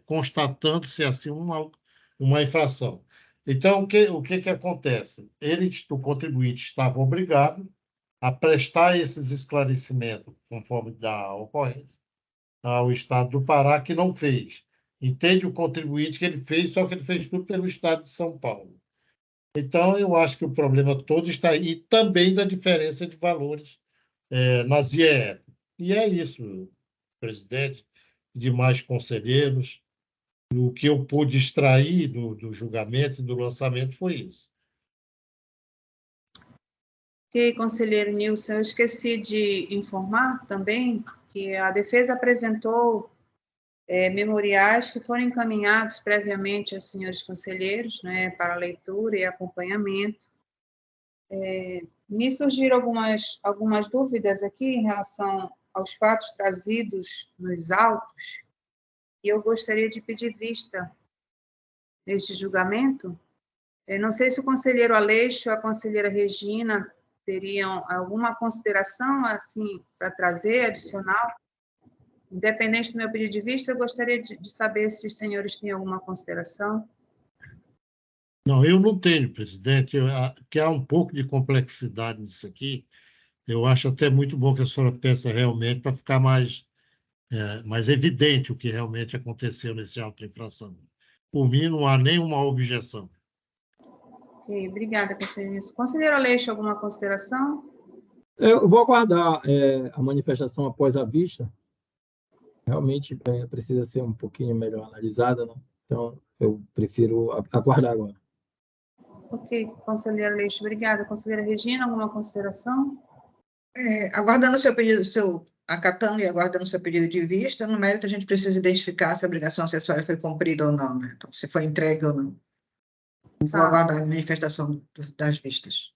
constatando-se assim uma infração. Então, o que acontece? O contribuinte estava obrigado a prestar esses esclarecimentos, conforme da ocorrência, ao Estado do Pará, que não fez. Entende o contribuinte que ele fez, só que ele fez tudo pelo Estado de São Paulo. Então, eu acho que o problema todo está aí, e também da diferença de valores nas IEF. E é isso, presidente, demais conselheiros. O que eu pude extrair do julgamento e do lançamento foi isso. Ok, conselheiro Nilson, eu esqueci de informar também que a defesa apresentou memoriais que foram encaminhados previamente aos senhores conselheiros, né, para leitura e acompanhamento. Me surgiram algumas dúvidas aqui em relação aos fatos trazidos nos autos, e eu gostaria de pedir vista neste julgamento. Não sei se o conselheiro Aleixo e a conselheira Regina teriam alguma consideração assim para trazer adicional. Independente do meu pedido de vista, eu gostaria de saber se os senhores têm alguma consideração. Não, eu não tenho, presidente, que há um pouco de complexidade nisso aqui. Eu acho até muito bom que a senhora peça realmente para ficar mais evidente o que realmente aconteceu nesse auto de infração. Por mim, não há nenhuma objeção. Ok, obrigada, conselheiro. Conselheiro Aleixo, alguma consideração? Eu vou aguardar a manifestação após a vista. Realmente precisa ser um pouquinho melhor analisada, né? Então, eu prefiro aguardar agora. Ok, conselheiro Aleixo, obrigada. Conselheira Regina, alguma consideração? Aguardando o seu pedido, acatando e aguardando o seu pedido de vista, no mérito a gente precisa identificar se a obrigação acessória foi cumprida ou não, né? Então, se foi entregue ou não. Vou aguardar a manifestação das vistas.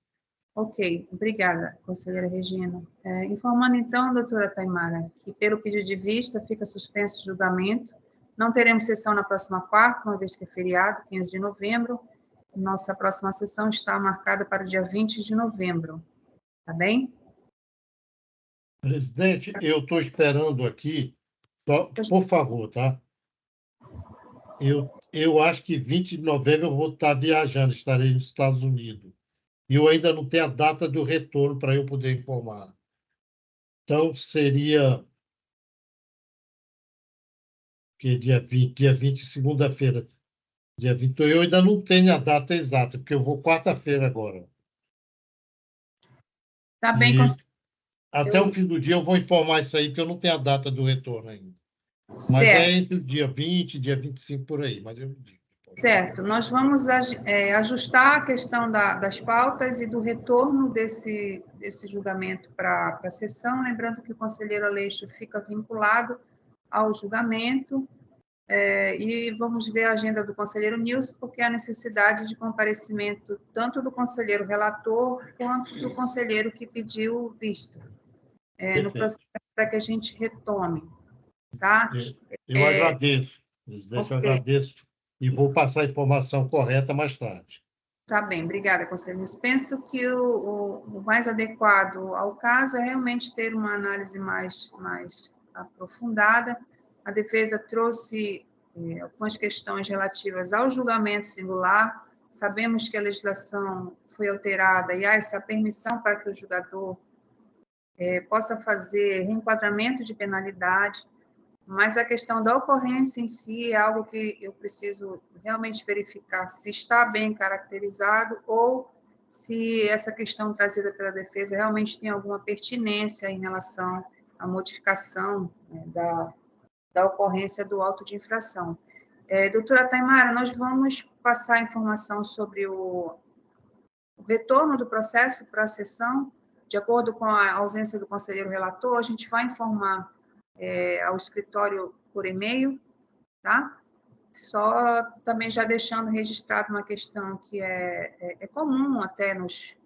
Ok, obrigada, conselheira Regina. Informando então, doutora Taimara, que pelo pedido de vista fica suspenso o julgamento. Não teremos sessão na próxima quarta, uma vez que é feriado, 15 de novembro. Nossa próxima sessão está marcada para o dia 20 de novembro. Tá bem? Presidente, eu estou esperando aqui, por favor, tá? Eu acho que 20 de novembro eu vou estar viajando, estarei nos Estados Unidos. E eu ainda não tenho a data do retorno para eu poder informar. Então, seria que dia 20, segunda-feira. Dia 20. Eu ainda não tenho a data exata, porque eu vou quarta-feira agora. Tá bem, E até o fim do dia eu vou informar isso aí, porque eu não tenho a data do retorno ainda. Mas é certo. entre o dia 20 e dia 25 por aí, mas eu digo. Certo, nós vamos ajustar a questão das pautas e do retorno desse julgamento para a sessão, lembrando que o conselheiro Aleixo fica vinculado ao julgamento, e vamos ver a agenda do conselheiro Nilson, porque há necessidade de comparecimento tanto do conselheiro relator quanto do conselheiro que pediu visto, no processo para que a gente retome, tá? Eu agradeço, presidente, eu agradeço e vou passar a informação correta mais tarde. Tá bem, obrigada, conselheiro. Penso que o mais adequado ao caso é realmente ter uma análise mais aprofundada. A defesa trouxe algumas questões relativas ao julgamento singular. Sabemos que a legislação foi alterada e há essa permissão para que o julgador possa fazer reenquadramento de penalidade, mas a questão da ocorrência em si é algo que eu preciso realmente verificar se está bem caracterizado ou se essa questão trazida pela defesa realmente tem alguma pertinência em relação à modificação, né, da ocorrência do auto de infração. Doutora Taimara, nós vamos passar a informação sobre o retorno do processo para a sessão, de acordo com a ausência do conselheiro relator, a gente vai informar ao escritório por e-mail, tá? Só também já deixando registrado uma questão que é comum até nos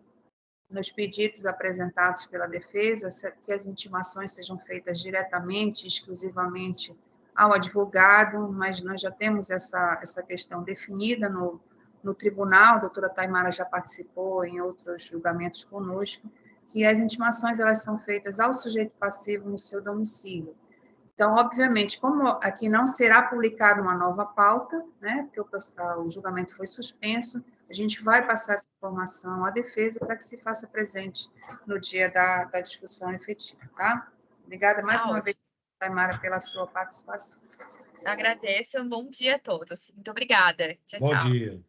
pedidos apresentados pela defesa, que as intimações sejam feitas diretamente, exclusivamente ao advogado, mas nós já temos essa questão definida no tribunal, a doutora Taimara já participou em outros julgamentos conosco, que as intimações elas são feitas ao sujeito passivo no seu domicílio. Então, obviamente, como aqui não será publicada uma nova pauta, né, porque o julgamento foi suspenso, a gente vai passar essa informação à defesa para que se faça presente no dia da discussão efetiva, tá? Obrigada mais uma vez, Taimara, pela sua participação. Agradeço, um bom dia a todos. Muito obrigada. Tchau, Bom tchau. dia.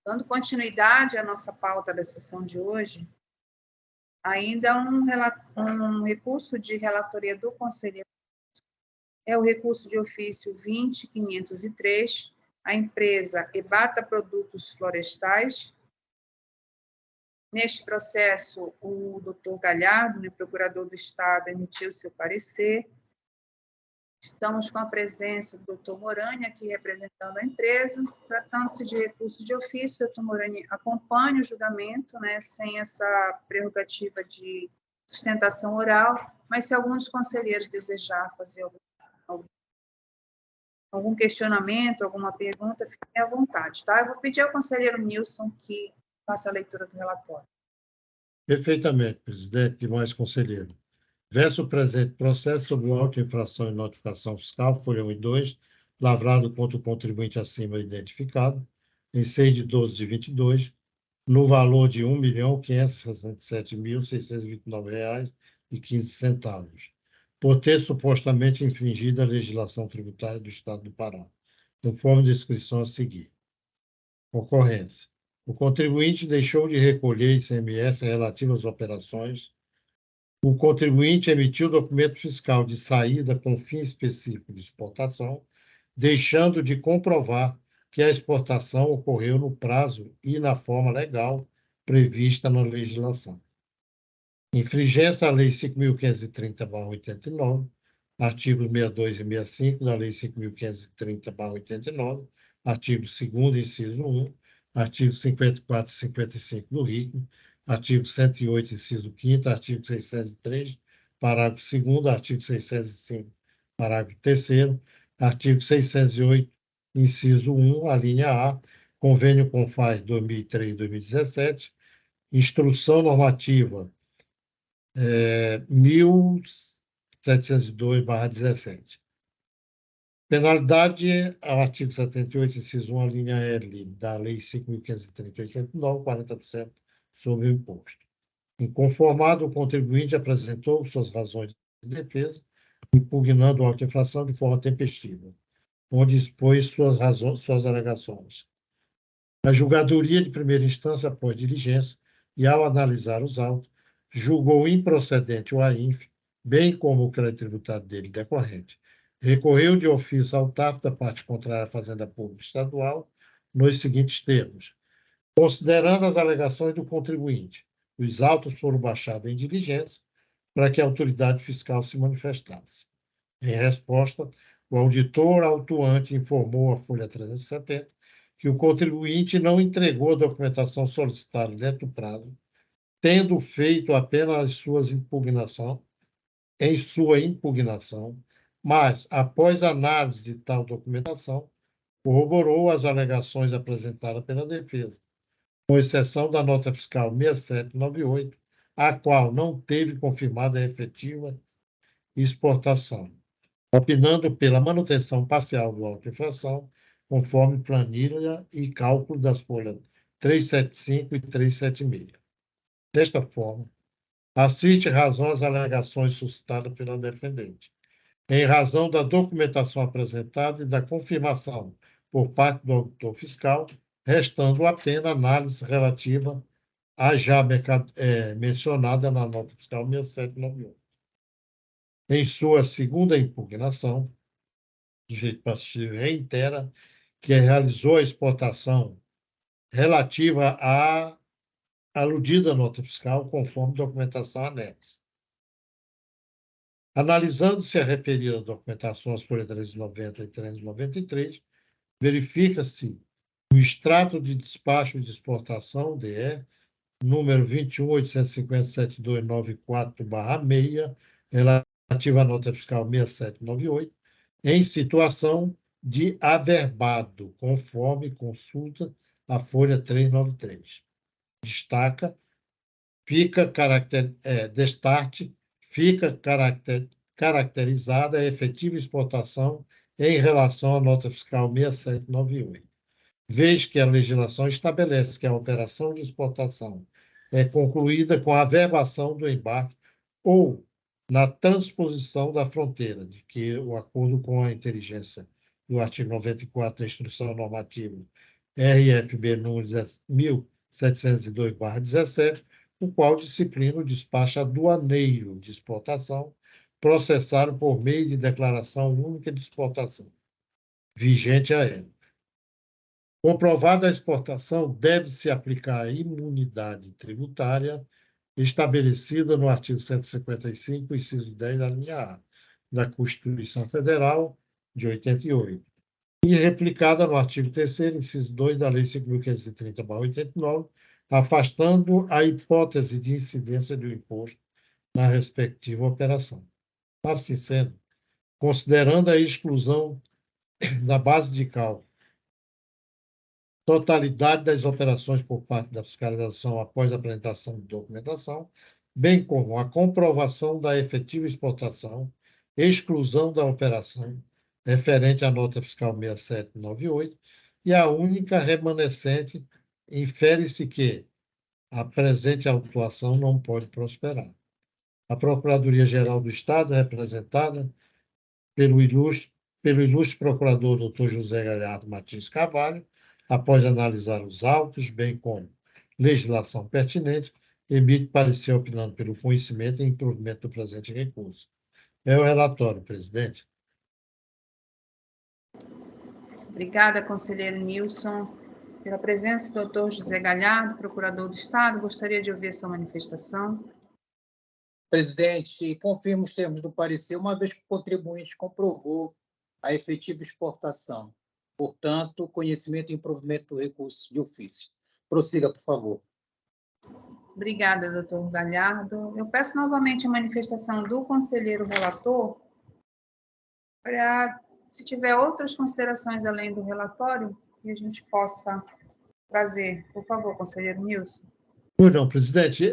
Dando continuidade à nossa pauta da sessão de hoje, ainda um recurso de relatoria do conselheiro é o recurso de ofício 20.503, a empresa Ebata Produtos Florestais. Neste processo, o doutor Galhardo, né, procurador do Estado, emitiu seu parecer. Estamos com a presença do doutor Morani, aqui representando a empresa. Tratando-se de recurso de ofício, o doutor Morani acompanha o julgamento, né, sem essa prerrogativa de sustentação oral, mas se alguns conselheiros desejar fazer algum questionamento, alguma pergunta, fiquem à vontade, tá? Eu vou pedir ao conselheiro Nilson que faça a leitura do relatório. Perfeitamente, presidente e mais conselheiro. Verso o presente processo sobre o auto infração e notificação fiscal, folha 1 e 2, lavrado contra o contribuinte acima identificado, em 6 de 12 de 22, no valor de R$ 1.567.629,15, por ter supostamente infringido a legislação tributária do Estado do Pará, conforme descrição a seguir. Ocorrência. O contribuinte deixou de recolher ICMS relativo às operações. O contribuinte emitiu documento fiscal de saída com fim específico de exportação, deixando de comprovar que a exportação ocorreu no prazo e na forma legal prevista na legislação. Infringência à Lei 5.530/89, artigos 62 e 65 da Lei 5.530/89, artigo 2º, inciso 1, artigos 54 e 55 do RICO, artigo 108, inciso 5º, artigo 603, parágrafo 2º, artigo 605, parágrafo 3º, artigo 608, inciso 1, a linha A, Convênio CONFAS 2003-2017, Instrução Normativa 1702/17. Penalidade ao artigo 78, inciso 1, a linha L, da Lei 5.530/89, 40% sobre o imposto. Inconformado, o contribuinte apresentou suas razões de defesa, impugnando a autoinfração de forma tempestiva, onde expôs suas alegações. A julgadoria de primeira instância, após diligência, e ao analisar os autos, julgou improcedente o AINF, bem como o crédito tributário dele decorrente. Recorreu de ofício ao TAF da parte contrária à Fazenda Pública Estadual, nos seguintes termos: considerando as alegações do contribuinte, os autos foram baixados em diligência para que a autoridade fiscal se manifestasse. Em resposta, o auditor autuante informou à Folha 370 que o contribuinte não entregou a documentação solicitada dentro do prazo, tendo feito apenas sua impugnação, mas, após análise de tal documentação, corroborou as alegações apresentadas pela defesa, com exceção da nota fiscal 6798, a qual não teve confirmada a efetiva exportação, opinando pela manutenção parcial do auto-infração, conforme planilha e cálculo das folhas 375 e 376. Desta forma, assiste razão às alegações suscitadas pela defendente, em razão da documentação apresentada e da confirmação por parte do auditor fiscal, restando apenas análise relativa à já mencionada na nota fiscal 6798. Em sua segunda impugnação, o sujeito passivo reitera que realizou a exportação relativa à aludida nota fiscal, conforme documentação anexa. Analisando-se a referida documentação às folhas 390 e 393, verifica-se o extrato de despacho de exportação, DE, número 21.850.7294/6, relativa à nota fiscal 6798, em situação de averbado, conforme consulta a folha 393. Fica caracterizada a efetiva exportação em relação à nota fiscal 6798. Vez que a legislação estabelece que a operação de exportação é concluída com a averbação do embarque ou na transposição da fronteira, de que o acordo com a inteligência do artigo 94 da Instrução Normativa RFB número 1702/17, o qual disciplina o despacho aduaneiro de exportação processado por meio de declaração única de exportação, vigente à época. Comprovada a exportação, deve-se aplicar a imunidade tributária estabelecida no artigo 155, inciso 10, da linha A, da Constituição Federal de 88, e replicada no artigo 3º, inciso 2, da Lei 5.530/89, afastando a hipótese de incidência do imposto na respectiva operação. Assim sendo, considerando a exclusão da base de cálculo, totalidade das operações por parte da fiscalização após a apresentação de documentação, bem como a comprovação da efetiva exportação, exclusão da operação referente à nota fiscal 6798 e a única remanescente, infere-se que a presente autuação não pode prosperar. A Procuradoria-Geral do Estado, representada pelo ilustre procurador Dr. José Galhardo Martins Carvalho, após analisar os autos, bem como legislação pertinente, emite parecer opinando pelo conhecimento e improvimento do presente recurso. É o relatório, presidente. Obrigada, conselheiro Nilson. Pela presença do doutor José Galhardo, procurador do Estado, gostaria de ouvir sua manifestação. Presidente, confirmo os termos do parecer, uma vez que o contribuinte comprovou a efetiva exportação. Portanto, conhecimento e provimento do recurso de ofício. Prossiga, por favor. Obrigada, doutor Galhardo. Eu peço novamente a manifestação do conselheiro relator para, se tiver outras considerações além do relatório, que a gente possa trazer. Por favor, conselheiro Nilson. Pois não, presidente.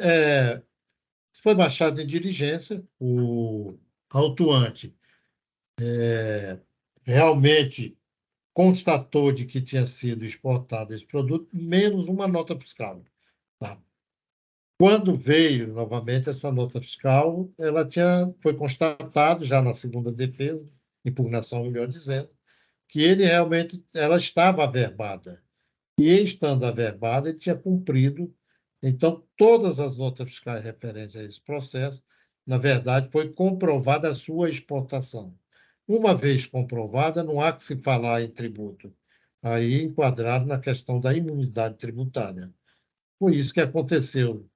Foi baixado em diligência, o autuante realmente constatou de que tinha sido exportado esse produto, menos uma nota fiscal. Tá? Quando veio novamente essa nota fiscal, foi constatado, já na segunda defesa, impugnação, melhor dizendo, que ela estava averbada. E, estando averbada, ele tinha cumprido. Então, todas as notas fiscais referentes a esse processo, na verdade, foi comprovada a sua exportação. Uma vez comprovada, não há que se falar em tributo, aí enquadrado na questão da imunidade tributária. Foi isso que aconteceu.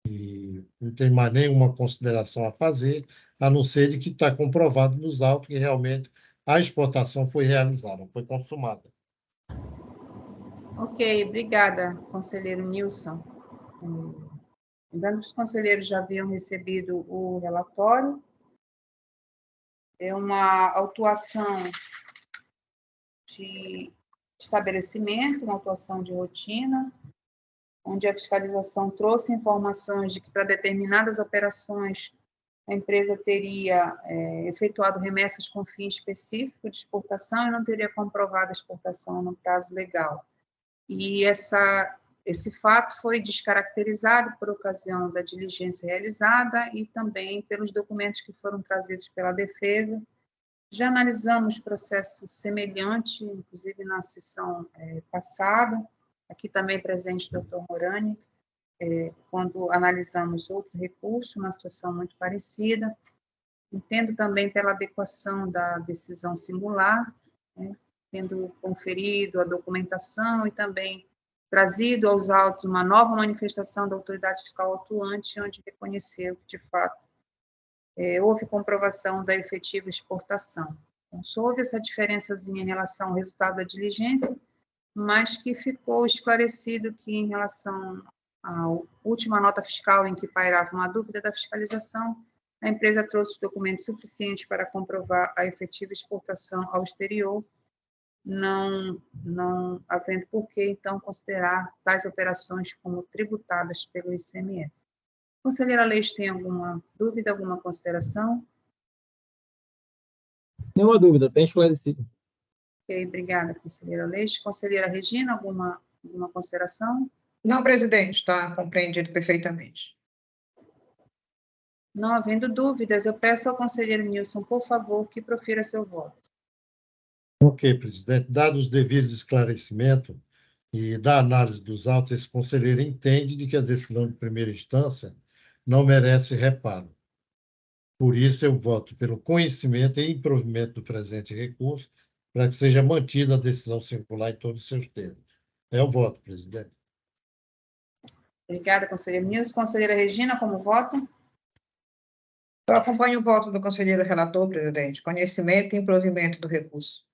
E não tem mais nenhuma consideração a fazer, a não ser de que está comprovado nos autos que realmente a exportação foi realizada, foi consumada. Ok, obrigada, conselheiro Nilson. Lembrando que os conselheiros já haviam recebido o relatório. É uma autuação de estabelecimento, uma autuação de rotina, onde a fiscalização trouxe informações de que para determinadas operações a empresa teria efetuado remessas com fim específico de exportação e não teria comprovado a exportação no prazo legal. E esse fato foi descaracterizado por ocasião da diligência realizada e também pelos documentos que foram trazidos pela defesa. Já analisamos processo semelhante, inclusive na sessão passada, aqui também presente o doutor Morani, quando analisamos outro recurso, uma situação muito parecida. Entendo também pela adequação da decisão singular, né, tendo conferido a documentação e também trazido aos autos uma nova manifestação da autoridade fiscal atuante, onde reconheceu que, de fato, houve comprovação da efetiva exportação. Então, só houve essa diferençazinha em relação ao resultado da diligência, mas que ficou esclarecido que, em relação à última nota fiscal em que pairava uma dúvida da fiscalização, a empresa trouxe documentos suficientes para comprovar a efetiva exportação ao exterior, não havendo por que, então, considerar tais operações como tributadas pelo ICMS. Conselheira Leix, tem alguma dúvida, alguma consideração? Nenhuma dúvida, bem esclarecido. Ok, obrigada, conselheira Leix. Conselheira Regina, alguma consideração? Não, presidente, está compreendido perfeitamente. Não havendo dúvidas, eu peço ao conselheiro Nilson, por favor, que profira seu voto. Ok, presidente. Dados os devidos esclarecimentos e da análise dos autos, esse conselheiro entende de que a decisão de primeira instância não merece reparo. Por isso, eu voto pelo conhecimento e improvimento do presente recurso, para que seja mantida a decisão circular em todos os seus termos. É o voto, presidente. Obrigada, conselheiro Nilson. Conselheira Regina, como voto? Eu acompanho o voto do conselheiro relator, presidente. Conhecimento e improvimento do recurso.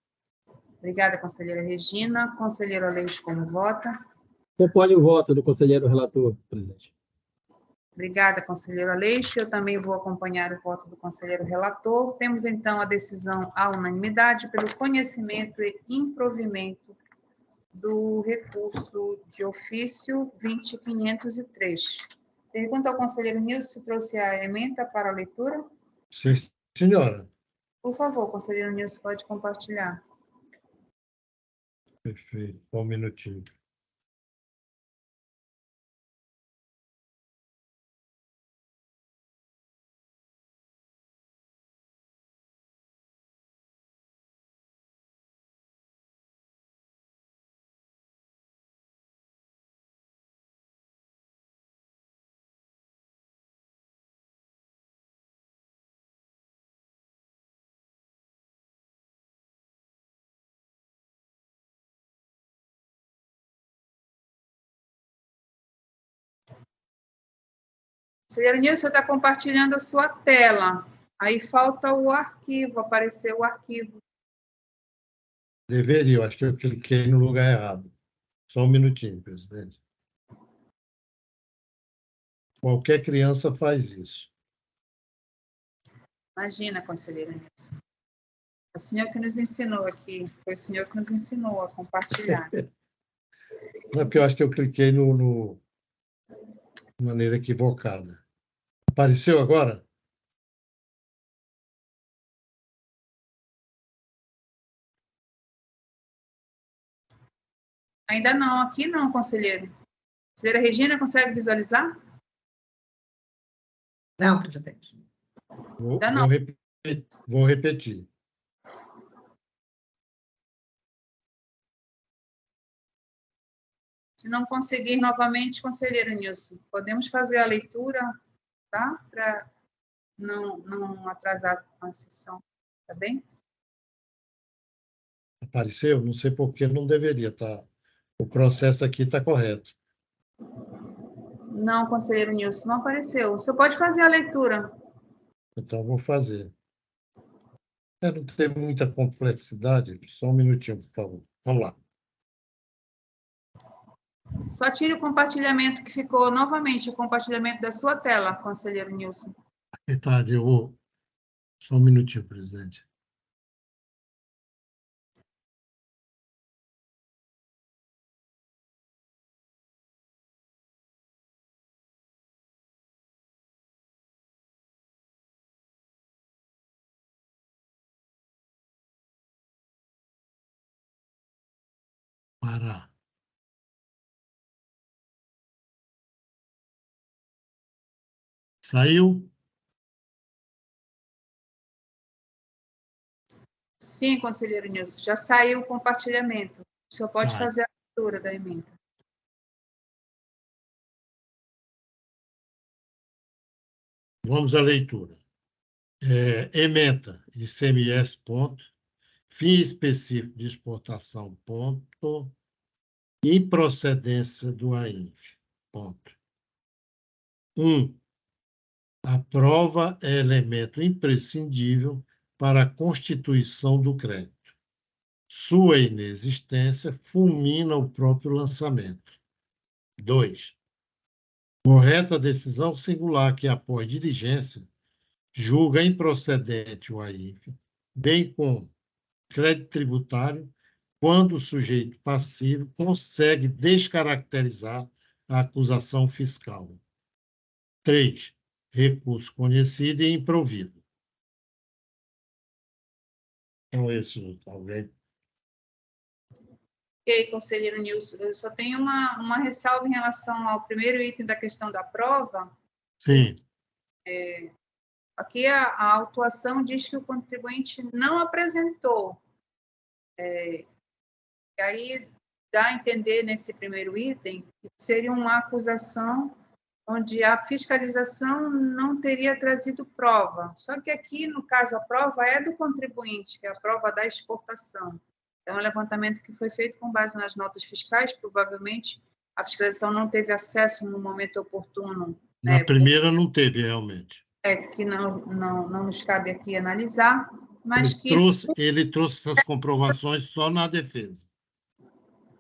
Obrigada, conselheira Regina. Conselheiro Aleixo, como vota? Acompanho o voto do conselheiro relator, presidente. Obrigada, conselheiro Aleixo. Eu também vou acompanhar o voto do conselheiro relator. Temos, então, a decisão à unanimidade pelo conhecimento e improvimento do recurso de ofício 20.503. Pergunta ao conselheiro Nilson se trouxe a ementa para a leitura. Sim, senhora. Por favor, conselheiro Nilson, pode compartilhar. Perfeito. Só um minutinho. Conselheiro Nilson está compartilhando a sua tela. Aí falta o arquivo, apareceu o arquivo. Deveria, eu acho que eu cliquei no lugar errado. Só um minutinho, presidente. Qualquer criança faz isso. Imagina, conselheiro Nilson. É o senhor que nos ensinou aqui. Foi o senhor que nos ensinou a compartilhar. Não é porque eu acho que eu cliquei de maneira equivocada. Apareceu agora? Ainda não, aqui não, conselheiro. Conselheira Regina, consegue visualizar? Não, presidente. Ainda não. Vou repetir. Se não conseguir novamente, conselheiro Nilson, podemos fazer a leitura, tá? Para não atrasar a sessão, tá bem? Apareceu? Não sei por que não deveria estar. O processo aqui está correto. Não, conselheiro Nilson, não apareceu. O senhor pode fazer a leitura. Então, vou fazer. Não tem muita complexidade. Só um minutinho, por favor. Vamos lá. Só tire o compartilhamento, que ficou novamente o compartilhamento da sua tela, conselheiro Nilson. Tá, eu vou. Só um minutinho, presidente. Pará. Saiu? Sim, conselheiro Nilson, já saiu o compartilhamento. O senhor pode Vai. fazer a leitura da emenda. Vamos à leitura. Ementa, ICMS, ponto. Fim específico de exportação, ponto. Improcedência do AINF, ponto. 1. A prova é elemento imprescindível para a constituição do crédito. Sua inexistência fulmina o próprio lançamento. 2. Correta decisão singular que, após diligência, julga improcedente o AIF, bem como crédito tributário, quando o sujeito passivo consegue descaracterizar a acusação fiscal. 3. Recurso conhecido e improvido. Então, esse alguém. Ok, conselheiro Nilson, eu só tenho uma ressalva em relação ao primeiro item da questão da prova. Sim. Aqui a autuação diz que o contribuinte não apresentou. E aí dá a entender nesse primeiro item que seria uma acusação onde a fiscalização não teria trazido prova. Só que aqui, no caso, a prova é do contribuinte, que é a prova da exportação. É um levantamento que foi feito com base nas notas fiscais, provavelmente a fiscalização não teve acesso no momento oportuno. Na primeira não teve, realmente. Que não nos cabe aqui analisar, mas Ele trouxe essas comprovações só na defesa.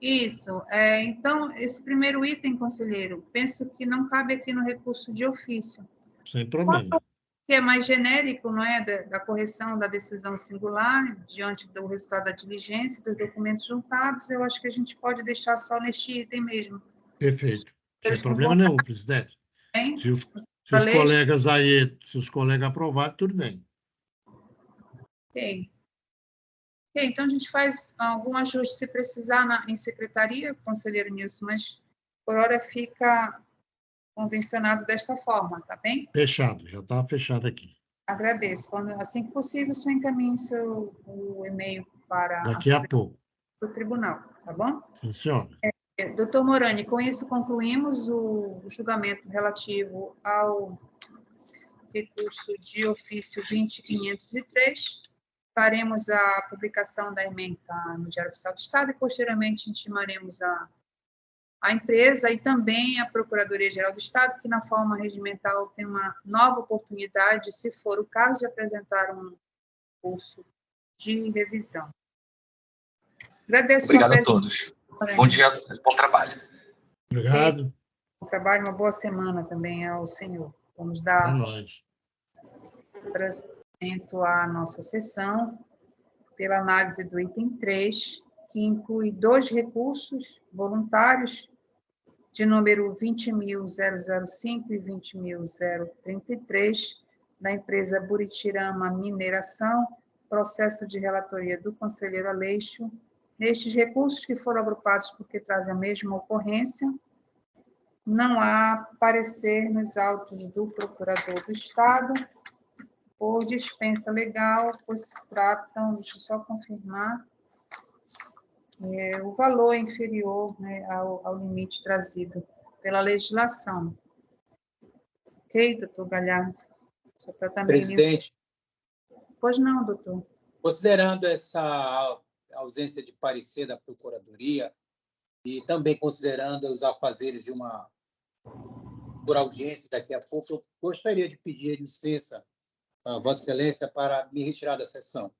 Isso. Então, esse primeiro item, conselheiro, penso que não cabe aqui no recurso de ofício. Sem problema. Que é mais genérico, não é, da correção da decisão singular, diante do resultado da diligência, dos documentos juntados, eu acho que a gente pode deixar só neste item mesmo. Perfeito. Sem problema nenhum, presidente. Bem, se os colegas aí, se os colegas aprovarem, tudo bem. Ok, então a gente faz algum ajuste se precisar em secretaria, conselheiro Nilson, mas por hora fica convencionado desta forma, tá bem? Fechado, já está fechado aqui. Agradeço. Assim que possível, o senhor encaminhe o e-mail para daqui a pouco. O tribunal, tá bom? Sim, senhora. Doutor Morani, com isso concluímos o julgamento relativo ao recurso de ofício 20.503. Faremos a publicação da ementa no Diário Oficial do Estado e, posteriormente, intimaremos a a empresa e também a Procuradoria-Geral do Estado, que na forma regimental tem uma nova oportunidade, se for o caso, de apresentar um curso de revisão. Agradeço Obrigado a todos. Bom dia, bom trabalho. Obrigado. Bom trabalho, uma boa semana também ao senhor. Vamos É dar nóis. prosseguimento à nossa sessão pela análise do item 3, que inclui 2 recursos voluntários de número 20.005 e 20.033, da empresa Buritirama Mineração, processo de relatoria do conselheiro Aleixo. Nestes recursos, que foram agrupados porque trazem a mesma ocorrência, não há parecer nos autos do procurador do Estado por dispensa legal, pois se tratam, deixa eu só confirmar, o valor é inferior, né, ao limite trazido pela legislação. Ok, doutor Galhardo? Só para também... Presidente, Pois não, doutor. considerando essa ausência de parecer da Procuradoria e também considerando os afazeres de uma por audiência daqui a pouco, eu gostaria de pedir licença a Vossa Excelência para me retirar da sessão.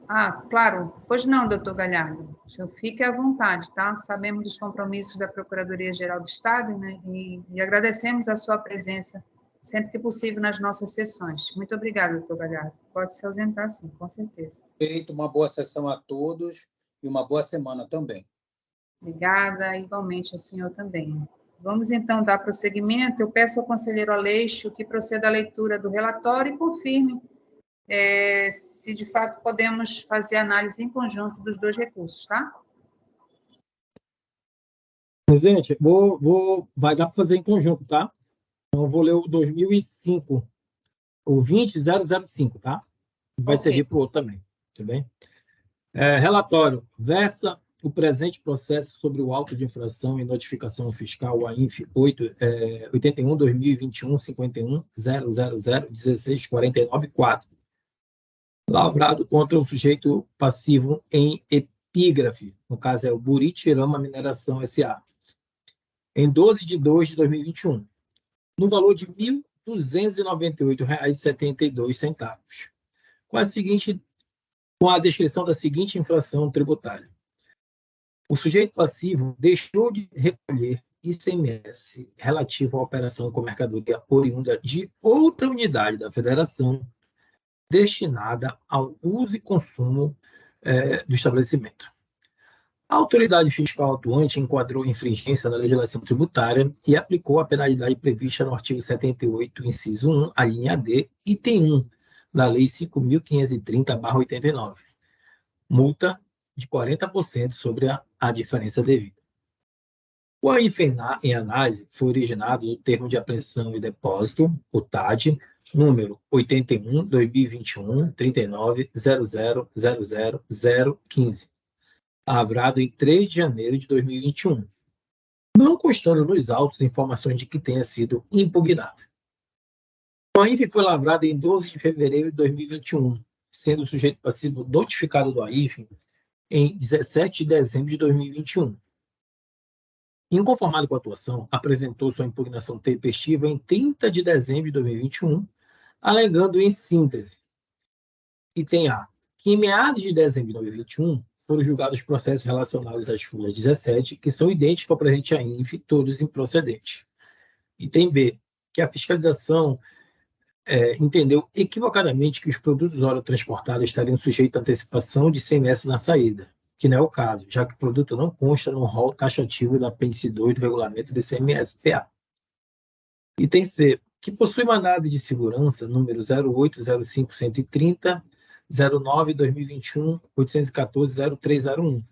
Ah, claro. Pois não, doutor Galhardo. O senhor fique à vontade, tá? Sabemos dos compromissos da Procuradoria-Geral do Estado, né? E agradecemos a sua presença sempre que possível nas nossas sessões. Muito obrigada, doutor Galhardo. Pode se ausentar, sim, com certeza. Feito, uma boa sessão a todos e uma boa semana também. Obrigada, igualmente ao senhor também. Vamos, então, dar prosseguimento. Eu peço ao conselheiro Aleixo que proceda à leitura do relatório e confirme se, de fato, podemos fazer análise em conjunto dos 2 recursos, tá? Presidente, vai dar para fazer em conjunto, tá? Então, eu vou ler o 2005, o 20005, tá? Vai servir para o outro também, tudo bem? Relatório. Versa o presente processo sobre o auto de infração e notificação fiscal AINF 81/2021-51-000-1649-4, lavrado contra o sujeito passivo em epígrafe, no caso é o Buritirama Mineração S.A., em 12 de 2 de 2021, no valor de R$ 1.298,72, com a descrição da seguinte infração tributária. O sujeito passivo deixou de recolher ICMS relativo à operação com mercadoria oriunda de outra unidade da Federação destinada ao uso e consumo do estabelecimento. A autoridade fiscal atuante enquadrou a infringência da legislação tributária e aplicou a penalidade prevista no artigo 78, inciso 1, a linha D, item 1, da Lei 5.530/89, multa de 40% sobre a diferença devida. O AINF em análise foi originado do termo de apreensão e depósito, o TAD, número 81/2021-39-000015, lavrado em 3 de janeiro de 2021, não constando nos autos informações de que tenha sido impugnado. O AINF foi lavrado em 12 de fevereiro de 2021, sendo o sujeito passivo notificado do AINF em 17 de dezembro de 2021. Inconformado com a atuação, apresentou sua impugnação tempestiva em 30 de dezembro de 2021, alegando em síntese, item A, que em meados de dezembro de 2021 foram julgados processos relacionados às folhas 17, que são idênticos ao presente AINF, todos improcedentes. Item B, que a fiscalização entendeu equivocadamente que os produtos óleo transportados estariam sujeitos à antecipação de ICMS na saída, que não é o caso, já que o produto não consta no rol taxativo do apêndice 2 do regulamento do ICMS-PA. Item C, que possui mandado de segurança número 0805130, 09/2021-814-0301,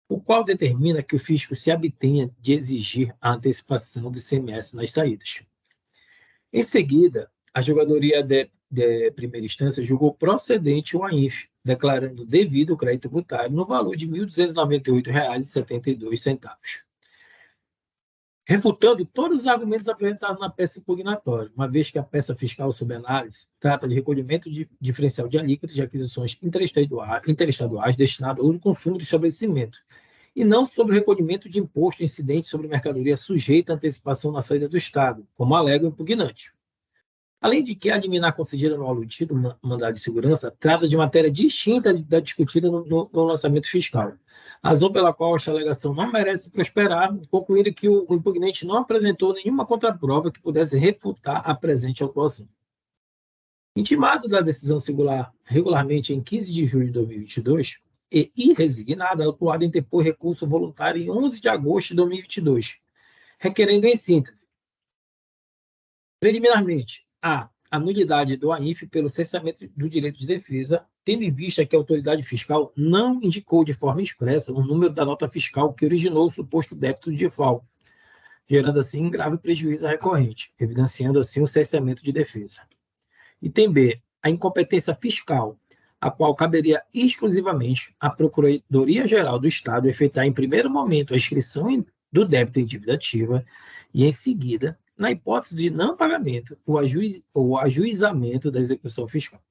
o qual determina que o fisco se abstenha de exigir a antecipação do ICMS nas saídas. Em seguida, a julgadoria de primeira instância julgou procedente o AINF, declarando devido o crédito tributário no valor de R$ 1.298,72, refutando todos os argumentos apresentados na peça impugnatória, uma vez que a peça fiscal sob análise trata de recolhimento de diferencial de alíquota de aquisições interestaduais destinadas ao uso e consumo do estabelecimento, e não sobre o recolhimento de imposto incidente sobre mercadoria sujeita à antecipação na saída do Estado, como alega o impugnante. Além de que a liminar concedida no alutido mandado de segurança trata de matéria distinta da discutida no lançamento fiscal, razão pela qual esta alegação não merece prosperar, concluindo que o impugnante não apresentou nenhuma contraprova que pudesse refutar a presente autuação. Intimado da decisão singular regularmente em 15 de julho de 2022 e irresignado, a autuada interpôs recurso voluntário em 11 de agosto de 2022, requerendo, em síntese, preliminarmente, a nulidade do AINF pelo cessamento do direito de defesa, tendo em vista que a autoridade fiscal não indicou de forma expressa o número da nota fiscal que originou o suposto débito de DIFAL, gerando assim grave prejuízo à recorrente, evidenciando assim o cessamento de defesa. Item B, a incompetência fiscal, a qual caberia exclusivamente à Procuradoria-Geral do Estado efetuar em primeiro momento a inscrição do débito em dívida ativa e, em seguida, na hipótese de não pagamento, o ajuizamento da execução fiscal.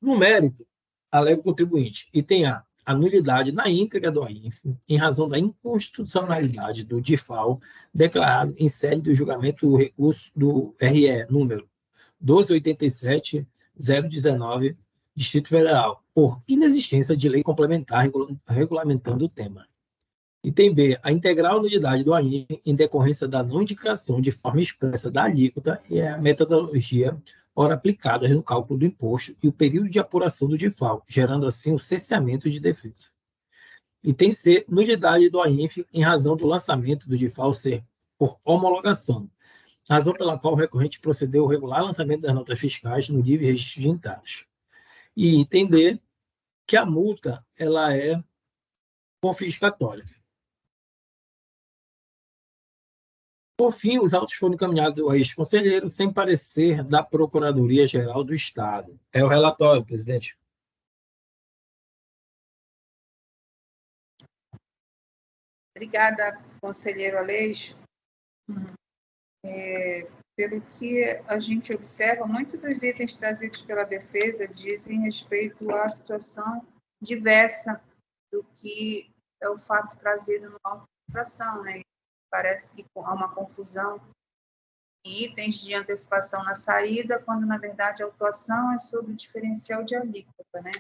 No mérito, alega o contribuinte, item A, a nulidade na íntegra do AINF, em razão da inconstitucionalidade do DIFAL declarado em sede do julgamento do recurso do RE, número 1287-019, Distrito Federal, por inexistência de lei complementar regulamentando o tema. Item B, a integral nulidade do AINF em decorrência da não indicação de forma expressa da alíquota e a metodologia ora aplicadas no cálculo do imposto e o período de apuração do DIFAL, gerando assim o cesseamento de defesa. Item C, nulidade do AINF em razão do lançamento do DIFAL ser por homologação, razão pela qual o recorrente procedeu ao regular lançamento das notas fiscais no livre registro de entradas. E item D, que a multa ela é confiscatória. Por fim, os autos foram encaminhados ao ex-conselheiro sem parecer da Procuradoria-Geral do Estado. É o relatório, presidente. Obrigada, conselheiro Aleixo. Pelo que a gente observa, muitos dos itens trazidos pela defesa dizem respeito à situação diversa do que é o fato trazido no auto de infração, né? Parece que há uma confusão em itens de antecipação na saída, quando, na verdade, a autuação é sobre o diferencial de alíquota, né?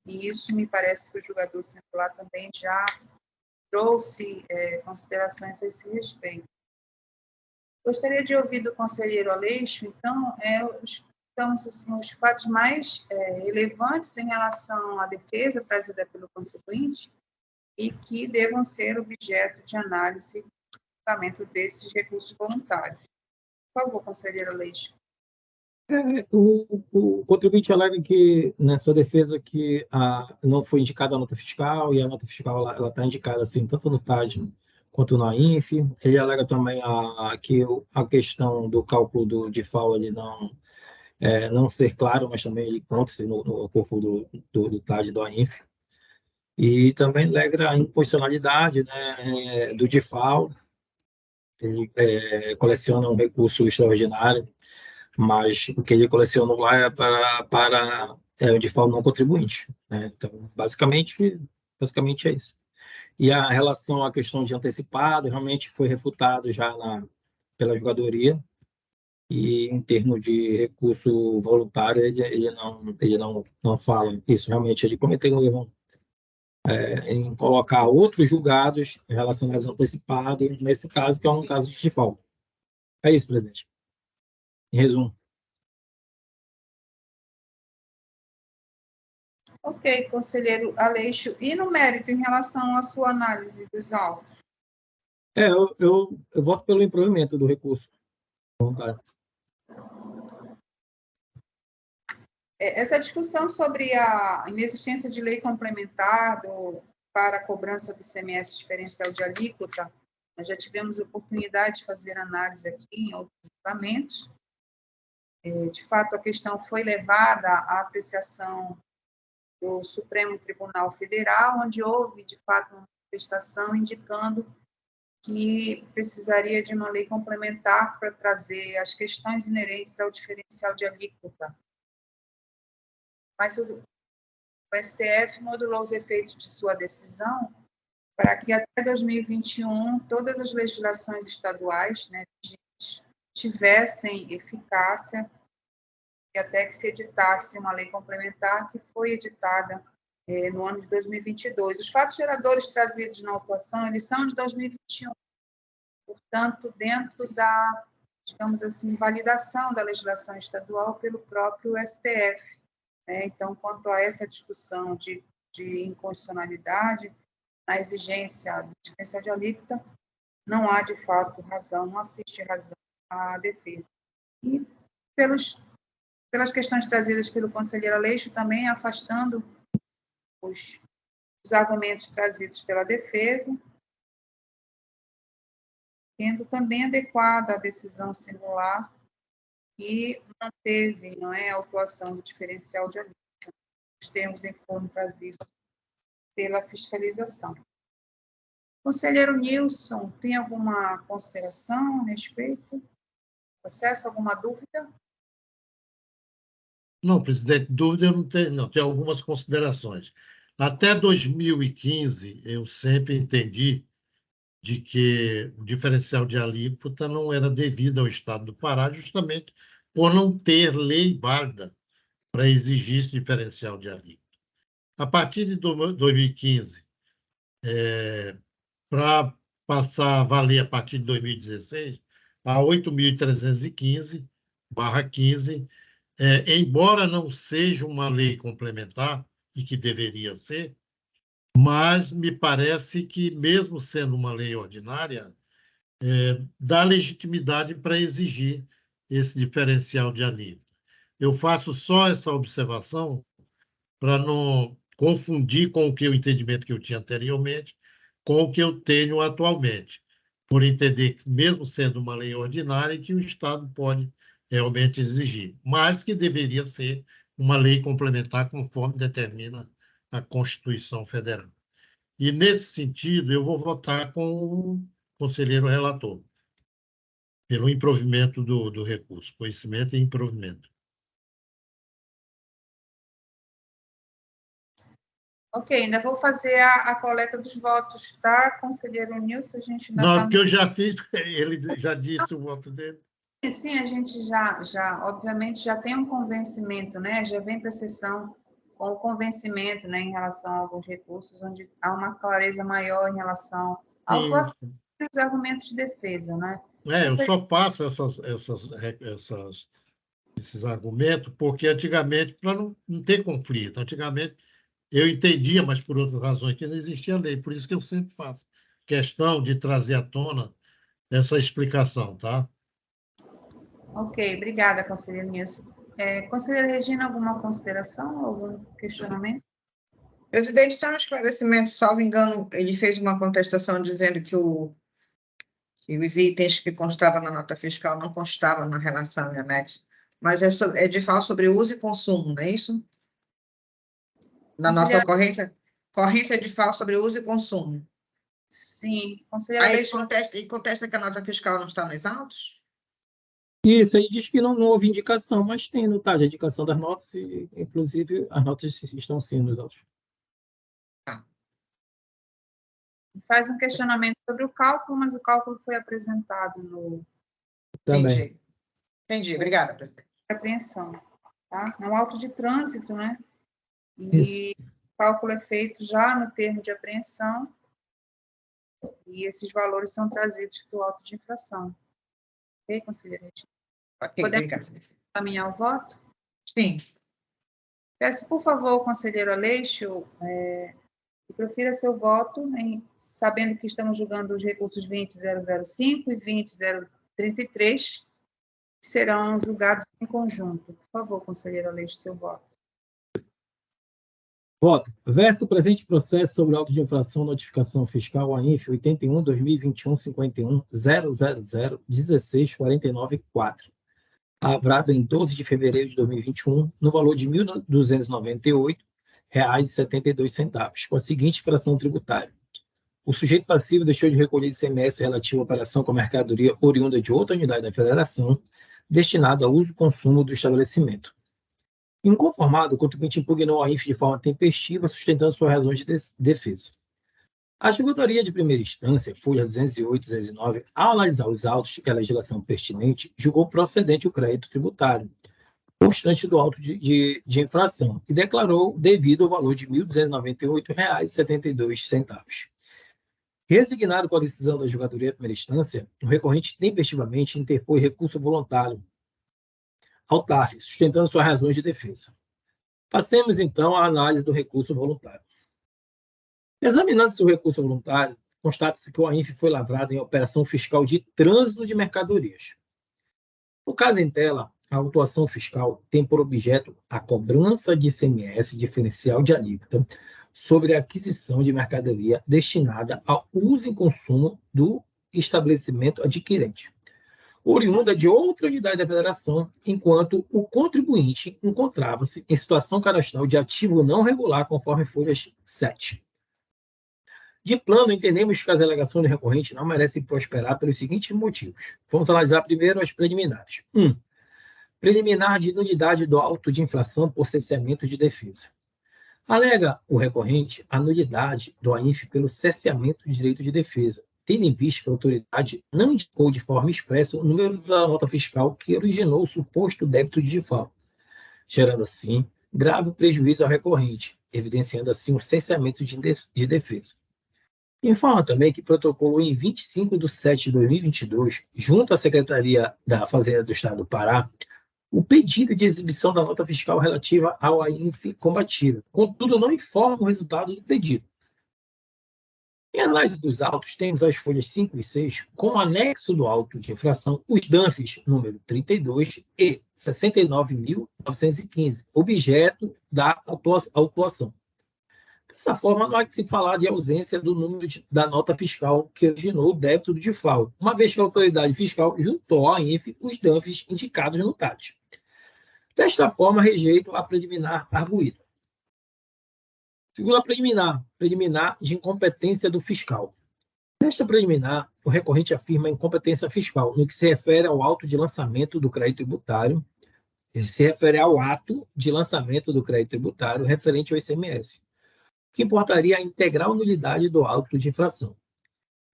E isso me parece que o julgador singular também já trouxe considerações a esse respeito. Gostaria de ouvir do conselheiro Aleixo, então, os fatos mais relevantes em relação à defesa trazida pelo contribuinte e que devam ser objeto de análise desses recursos voluntários. Por favor, conselheiro Aleixo. O contribuinte alega que, na sua defesa, que não foi indicada a nota fiscal, e a nota fiscal ela está indicada assim, tanto no TAD quanto na INF. Ele alega também que a questão do cálculo do DIFAL ele não ser claro, mas também ele conta-se no corpo do TAD e do AINF. E também alega a imposicionalidade, né, do DIFAL. Ele coleciona um recurso extraordinário, mas o que ele colecionou lá é para o DIFAL não contribuinte, né? Então, basicamente é isso. E a relação à questão de antecipado realmente foi refutado já pela julgadoria, e em termos de recurso voluntário ele não fala isso. Realmente ele cometeu um erro em colocar outros julgados relacionados ao antecipado, nesse caso, que é um caso de DIFAL. É isso, presidente. Em resumo. Ok, conselheiro Aleixo. E no mérito, em relação à sua análise dos autos? Eu voto pelo improvimento do recurso voluntário. Essa discussão sobre a inexistência de lei complementar para a cobrança do ICMS diferencial de alíquota, nós já tivemos oportunidade de fazer análise aqui em outros julgamentos. De fato, a questão foi levada à apreciação do Supremo Tribunal Federal, onde houve, de fato, uma manifestação indicando que precisaria de uma lei complementar para trazer as questões inerentes ao diferencial de alíquota. Mas o STF modulou os efeitos de sua decisão para que até 2021 todas as legislações estaduais, né, tivessem eficácia e até que se editasse uma lei complementar que foi editada no ano de 2022. Os fatos geradores trazidos na autuação, eles são de 2021, portanto, dentro da, digamos assim, validação da legislação estadual pelo próprio STF. Né? Então, quanto a essa discussão de inconstitucionalidade, na exigência do diferencial de alíquota, não há, de fato, razão, não assiste razão à defesa. E pelas questões trazidas pelo conselheiro Aleixo, também afastando os argumentos trazidos pela defesa, tendo também adequada a decisão singular e manteve, não é, a autuação do diferencial de alíquota, os termos em que foram trazidos pela fiscalização. Conselheiro Nilson, tem alguma consideração a respeito do processo, alguma dúvida? Não, presidente, dúvida eu não tenho, não. Tenho algumas considerações. Até 2015, eu sempre entendi de que o diferencial de alíquota não era devido ao Estado do Pará, justamente por não ter lei válida para exigir esse diferencial de alíquota. A partir de 2015, para passar a valer a partir de 2016, a 8.315/15, embora não seja uma lei complementar, e que deveria ser, mas me parece que, mesmo sendo uma lei ordinária, dá legitimidade para exigir esse diferencial de alíquota. Eu faço só essa observação para não confundir com o entendimento que eu tinha anteriormente com o que eu tenho atualmente, por entender que, mesmo sendo uma lei ordinária, que o Estado pode realmente exigir, mas que deveria ser uma lei complementar conforme determina a Constituição Federal. E, nesse sentido, eu vou votar com o conselheiro relator, pelo improvimento do recurso, conhecimento e improvimento. Ok, ainda vou fazer a coleta dos votos, tá, conselheiro Nilson? A gente ainda Não, porque eu já fiz, ele já disse o voto dele. Sim, a gente já, obviamente, já tem um convencimento, né? Já vem para a sessão com o convencimento, né, em relação a alguns recursos, onde há uma clareza maior em relação ao atuação e os argumentos de defesa, né? Eu só faço esses argumentos porque, antigamente, para não ter conflito, antigamente eu entendia, mas por outras razões, que não existia lei, por isso que eu sempre faço questão de trazer à tona essa explicação, tá? Ok, obrigada, conselheiro Nilson. Conselheira Regina, alguma consideração, algum questionamento? Presidente, só um esclarecimento, salvo engano, ele fez uma contestação dizendo que os itens que constavam na nota fiscal não constavam na relação em anexo, mas é de fato sobre uso e consumo, não é isso? Na nossa ocorrência de fato sobre uso e consumo. Sim, conselheira Aí contesta que a nota fiscal não está nos autos? Isso, aí diz que não houve indicação, mas tem no TAD a indicação das notas, e, inclusive, as notas estão sim nos autos. Faz um questionamento sobre o cálculo, mas o cálculo foi apresentado no... Também. Entendi. Obrigada, presidente. Apreensão, tá? No auto de trânsito, né? Isso. E o cálculo é feito já no termo de apreensão e esses valores são trazidos para o auto de infração. Ok, conselheira Regina? Ok, obrigada. Podemos caminhar o voto? Sim. Peço, por favor, conselheiro Aleixo, que profira seu voto, sabendo que estamos julgando os recursos 20.005 e 20.033, que serão julgados em conjunto. Por favor, conselheiro Aleixo, seu voto. Voto. Verso o presente processo sobre auto de infração notificação fiscal AINF 81/2021-51-000-1649-4, lavrado em 12 de fevereiro de 2021, no valor de R$ 1.298,72, com a seguinte infração tributária. O sujeito passivo deixou de recolher ICMS relativo à operação com mercadoria oriunda de outra unidade da federação, destinado ao uso e consumo do estabelecimento. Inconformado, o contribuinte impugnou a AINF de forma tempestiva, sustentando suas razões de defesa. A Julgadoria de Primeira Instância, folha 208 e 209, ao analisar os autos e a legislação pertinente, julgou procedente o crédito tributário, constante do auto de infração, e declarou devido ao valor de R$ 1.298,72. Resignado com a decisão da Julgadoria de Primeira Instância, o recorrente tempestivamente interpôs recurso voluntário ao TAF, sustentando suas razões de defesa. Passemos, então, à análise do recurso voluntário. Examinando-se o recurso voluntário, constata-se que o AINF foi lavrado em operação fiscal de trânsito de mercadorias. No caso em tela, a autuação fiscal tem por objeto a cobrança de ICMS diferencial de alíquota sobre a aquisição de mercadoria destinada ao uso e consumo do estabelecimento adquirente, oriunda de outra unidade da federação, enquanto o contribuinte encontrava-se em situação cadastral de ativo não regular, conforme folhas 7. De plano, entendemos que as alegações do recorrente não merecem prosperar pelos seguintes motivos. Vamos analisar primeiro as preliminares. 1. Preliminar de nulidade do auto de infração por cesseamento de defesa. Alega o recorrente a nulidade do AINF pelo cesseamento de direito de defesa, tendo em vista que a autoridade não indicou de forma expressa o número da nota fiscal que originou o suposto débito de default, gerando assim grave prejuízo ao recorrente, evidenciando assim o cesseamento de defesa. Informa também que protocolou em 25/7/2022, junto à Secretaria da Fazenda do Estado do Pará, o pedido de exibição da nota fiscal relativa ao AINF combatido. Contudo, não informa o resultado do pedido. Em análise dos autos, temos as folhas 5 e 6, como anexo do auto de infração, os DANFs número 32 e 69.915, objeto da autuação. Dessa forma, não há que se falar de ausência do número da nota fiscal que originou o débito do default, uma vez que a autoridade fiscal juntou ao AINF os DANFs indicados no TAT. Desta forma, rejeito a preliminar arguída. Segunda preliminar de incompetência do fiscal. Nesta preliminar, o recorrente afirma a incompetência fiscal no que se refere ao auto de lançamento do crédito tributário, se refere ao ato de lançamento do crédito tributário referente ao ICMS, que importaria a integral nulidade do auto de infração.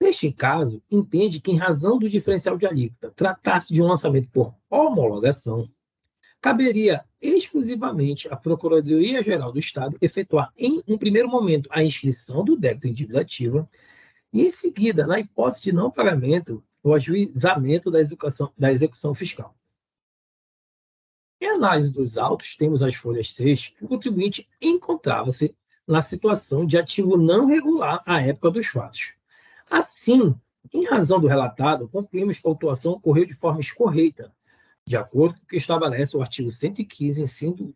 Neste caso, entende que, em razão do diferencial de alíquota tratar-se de um lançamento por homologação, caberia exclusivamente à Procuradoria-Geral do Estado efetuar, em um primeiro momento, a inscrição do débito em dívida ativa e, em seguida, na hipótese de não pagamento, o ajuizamento da execução fiscal. Em análise dos autos, temos as folhas 6, que o contribuinte encontrava-se na situação de ativo não regular à época dos fatos. Assim, em razão do relatado, concluímos que a autuação ocorreu de forma escorreita, de acordo com o que estabelece o artigo 115,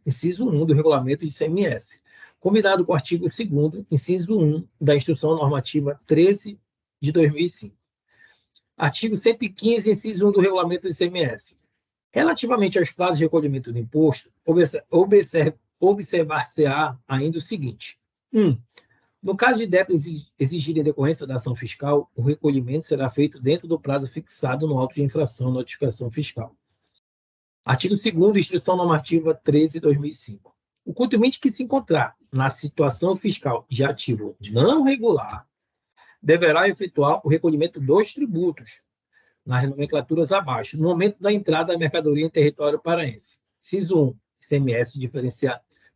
inciso 1 do Regulamento de ICMS, combinado com o artigo 2º, inciso 1 da Instrução Normativa 13 de 2005. Artigo 115, inciso 1 do Regulamento do ICMS. Relativamente aos prazos de recolhimento do imposto, observar-se-á ainda o seguinte. 1. No caso de débito exigido em decorrência da ação fiscal, o recolhimento será feito dentro do prazo fixado no auto de infração notificação fiscal. Artigo 2º, Instrução Normativa 13 de 2005. O contribuinte que se encontrar na situação fiscal de ativo não regular deverá efetuar o recolhimento dos tributos, nas nomenclaturas abaixo, no momento da entrada da mercadoria em território paraense. Inciso 1, ICMS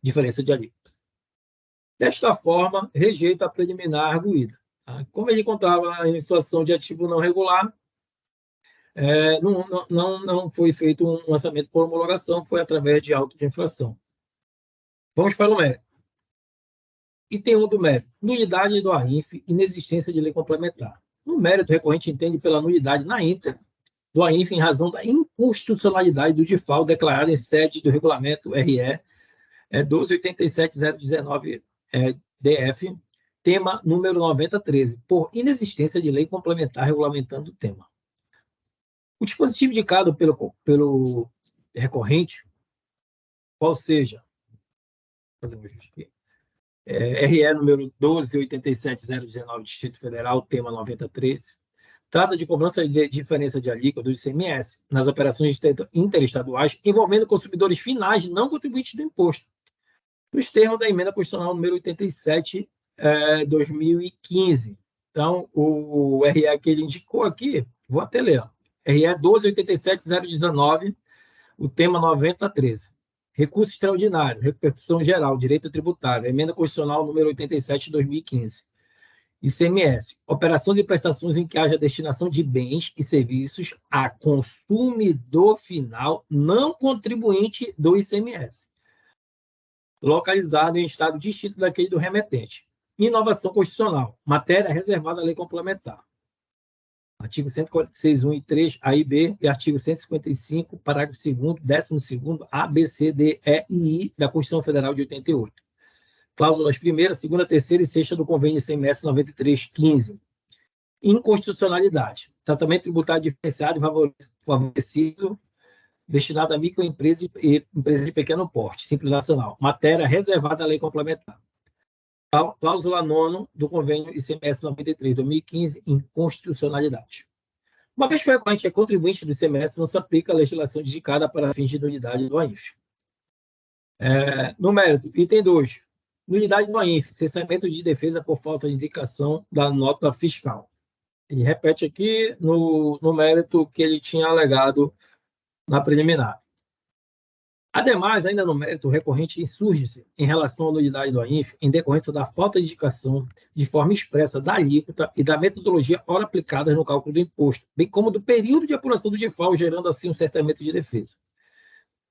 diferença de alíquota. Desta forma, rejeita a preliminar arguída. Como ele encontrava em situação de ativo não regular, não foi feito um lançamento por homologação, foi através de auto de infração. Vamos para o mérito. Item 1 do mérito. Nulidade do AINF, inexistência de lei complementar. No mérito, o recorrente entende pela nulidade na íntegra do AINF em razão da inconstitucionalidade do default declarado em sede do regulamento RE 12.87.019 tema número 9013, por inexistência de lei complementar regulamentando o tema. O dispositivo indicado pelo recorrente, qual seja, fazer um ajuste aqui, RE número 12.87.019, Distrito Federal, tema 9013, trata de cobrança de diferença de alíquota do ICMS nas operações interestaduais envolvendo consumidores finais não contribuintes do imposto, nos termos da emenda constitucional número 87, 2015, Então, o RE que ele indicou aqui, vou até ler. Ó. RE 12.87.019, o tema 9013. Recurso extraordinário, repercussão geral, direito tributário, emenda constitucional número 87 de 2015. ICMS, operações e prestações em que haja destinação de bens e serviços a consumidor final não contribuinte do ICMS, localizado em estado distinto daquele do remetente. Inovação constitucional, matéria reservada à lei complementar. Artigo 146, 1 e 3, A e B, e artigo 155, parágrafo 2º, 12º, A, B, C, D, E e I da Constituição Federal de 88. Cláusulas 1ª, 2ª, 3ª e 6ª do Convênio ICMS 9315. Inconstitucionalidade. Tratamento tributário diferenciado e favorecido destinado a microempresas e empresas de pequeno porte, Simples Nacional. Matéria reservada à lei complementar. Cláusula 9ª do Convênio ICMS 93, 2015, inconstitucionalidade. Uma vez que o recorrente é contribuinte do ICMS, não se aplica a legislação indicada para fins de nulidade do AINF. No mérito, item 2. Nulidade do AINF, cessamento de defesa por falta de indicação da nota fiscal. Ele repete aqui no mérito que ele tinha alegado na preliminar. Ademais, ainda no mérito, o recorrente insurge-se em relação à nulidade do AINF em decorrência da falta de indicação de forma expressa da alíquota e da metodologia ora aplicadas no cálculo do imposto, bem como do período de apuração do DIFAL, gerando assim um cessamento de defesa.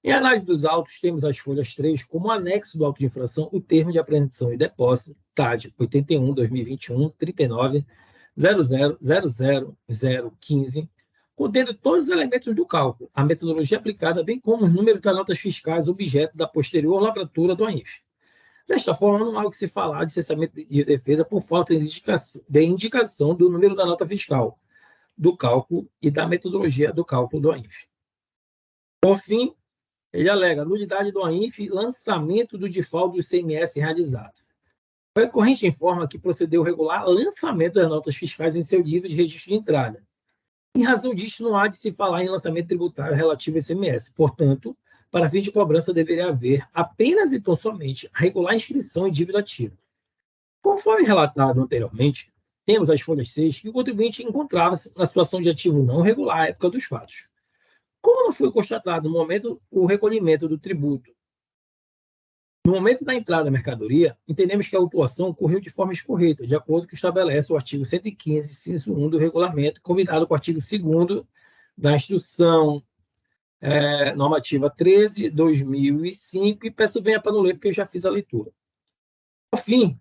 Em análise dos autos, temos as folhas 3 como anexo do auto de infração o termo de apreensão e depósito, TAD 81/2021, 39.00.00015, contendo todos os elementos do cálculo, a metodologia aplicada, bem como os números das notas fiscais objeto da posterior lavratura do AINF. Desta forma, não há o que se falar de cessamento de defesa por falta de indicação do número da nota fiscal, do cálculo e da metodologia do cálculo do AINF. Por fim, ele alega nulidade do AINF e lançamento do DIFAL do ICMS realizado. O recorrente informa que procedeu regular lançamento das notas fiscais em seu livro de registro de entrada. Em razão disto, não há de se falar em lançamento tributário relativo ao ICMS. Portanto, para fins de cobrança, deveria haver apenas e tão somente a regular inscrição em dívida ativa. Conforme relatado anteriormente, temos as folhas 6 que o contribuinte encontrava-se na situação de ativo não regular à época dos fatos. Como não foi constatado no momento o recolhimento do tributo, no momento da entrada da mercadoria, entendemos que a autuação ocorreu de forma escorreita, de acordo com o que estabelece o artigo 115, inciso 1 do regulamento, combinado com o artigo 2º da Instrução Normativa 13/2005, e peço venha para não ler, porque eu já fiz a leitura. Por fim,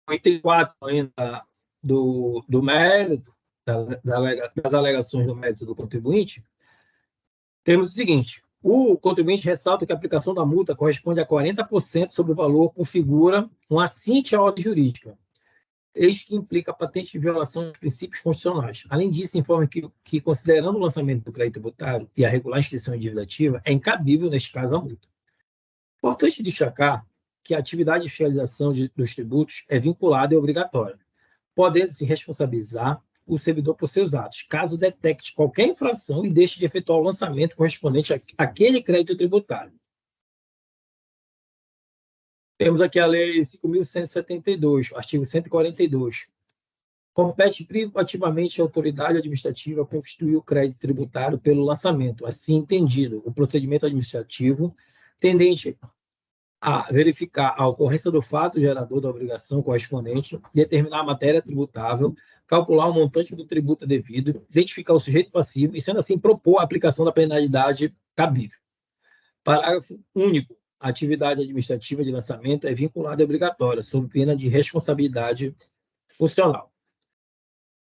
o item 4 ainda do mérito, das alegações do mérito do contribuinte, temos o seguinte: o contribuinte ressalta que a aplicação da multa corresponde a 40% sobre o valor, configura um assinte à ordem jurídica, eis que implica patente violação dos princípios constitucionais. Além disso, informa que, considerando o lançamento do crédito tributário e a regular inscrição em dívida ativa, é incabível, neste caso, a multa. Importante destacar que a atividade de fiscalização dos tributos é vinculada e obrigatória, podendo se responsabilizar o servidor por seus atos, caso detecte qualquer infração e deixe de efetuar o lançamento correspondente àquele crédito tributário. Temos aqui a Lei 5.172, artigo 142. Compete privativamente à autoridade administrativa constituir o crédito tributário pelo lançamento, assim entendido o procedimento administrativo tendente a verificar a ocorrência do fato gerador da obrigação correspondente, determinar a matéria tributável, calcular o montante do tributo devido, identificar o sujeito passivo e, sendo assim, propor a aplicação da penalidade cabível. Parágrafo único. A atividade administrativa de lançamento é vinculada e obrigatória, sob pena de responsabilidade funcional.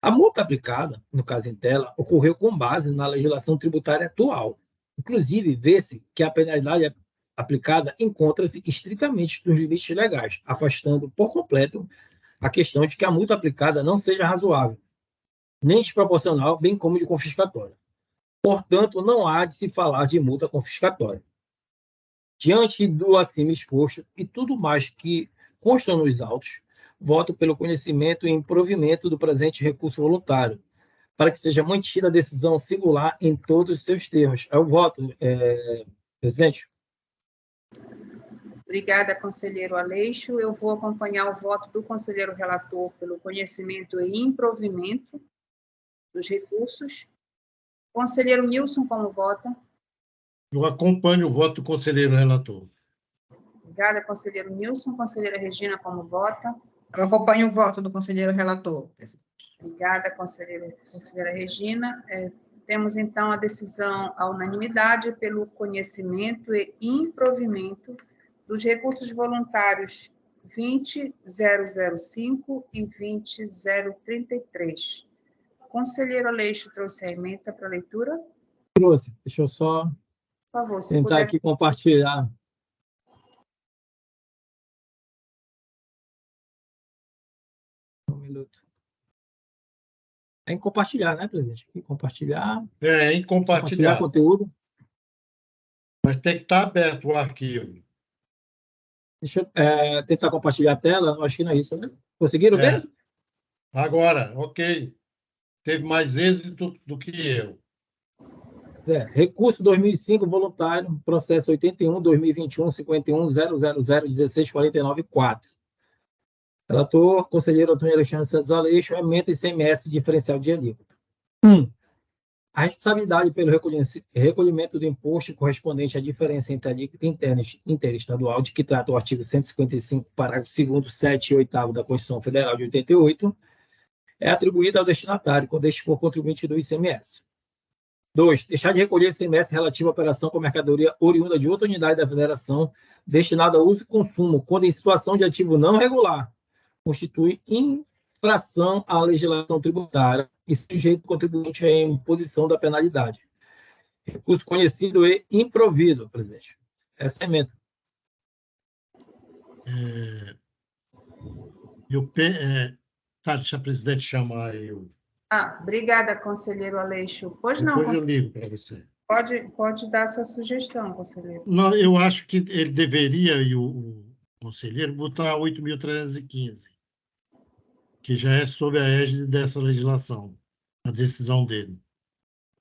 A multa aplicada, no caso em tela, ocorreu com base na legislação tributária atual. Inclusive, vê-se que a penalidade aplicada encontra-se estritamente nos limites legais, afastando por completo a questão de que a multa aplicada não seja razoável, nem desproporcional, bem como de confiscatória. Portanto, não há de se falar de multa confiscatória. Diante do acima exposto e tudo mais que constam nos autos, voto pelo conhecimento e improvimento do presente recurso voluntário, para que seja mantida a decisão singular em todos os seus termos. É o voto, presidente. Obrigada, conselheiro Aleixo. Eu vou acompanhar o voto do conselheiro relator pelo conhecimento e improvimento dos recursos. Conselheiro Nilson, como vota? Eu acompanho o voto do conselheiro relator. Obrigada, conselheiro Nilson. Conselheira Regina, como vota? Eu acompanho o voto do conselheiro relator. Obrigada, conselheira Regina. Temos, então, a decisão à unanimidade pelo conhecimento e improvimento dos recursos voluntários 20.005 e 20.033. Conselheiro Aleixo trouxe a ementa para leitura? Trouxe. Deixa eu só Por favor, se tentar puder. aqui compartilhar. Um minuto. É em compartilhar, né, presidente? Aqui, compartilhar. É, em compartilhar. Conteúdo. Mas tem que estar aberto o arquivo. Deixa eu tentar compartilhar a tela. Acho que não é isso, né? Conseguiram ver? Agora, ok. Teve mais êxito do que eu. Recurso 2005 voluntário, processo 81, 2021, 51, 000, 16, 49, 4. Relator, conselheiro Antônio Alexandre Santos Aleixo, ementa ICMS diferencial de alíquota. 1. A responsabilidade pelo recolhimento do imposto correspondente à diferença entre a alíquota interna e interestadual, de que trata o artigo 155, parágrafo 2º, 7 e 8º da Constituição Federal de 88, é atribuída ao destinatário, quando este for contribuinte do ICMS. 2. Deixar de recolher ICMS relativo à operação com mercadoria oriunda de outra unidade da federação destinada a uso e consumo, quando em situação de ativo não regular, constitui infração à legislação tributária e sujeito o contribuinte à imposição da penalidade. Recurso conhecido e improvido, presidente. Essa é a emenda. Tá, deixa a presidente chamar aí. Obrigada, conselheiro Aleixo. Pois não, Depois eu ligo para você. pode dar sua sugestão, conselheiro. Não, eu acho que ele deveria, e o conselheiro, botar 8.315, que já é sob a égide dessa legislação, a decisão dele.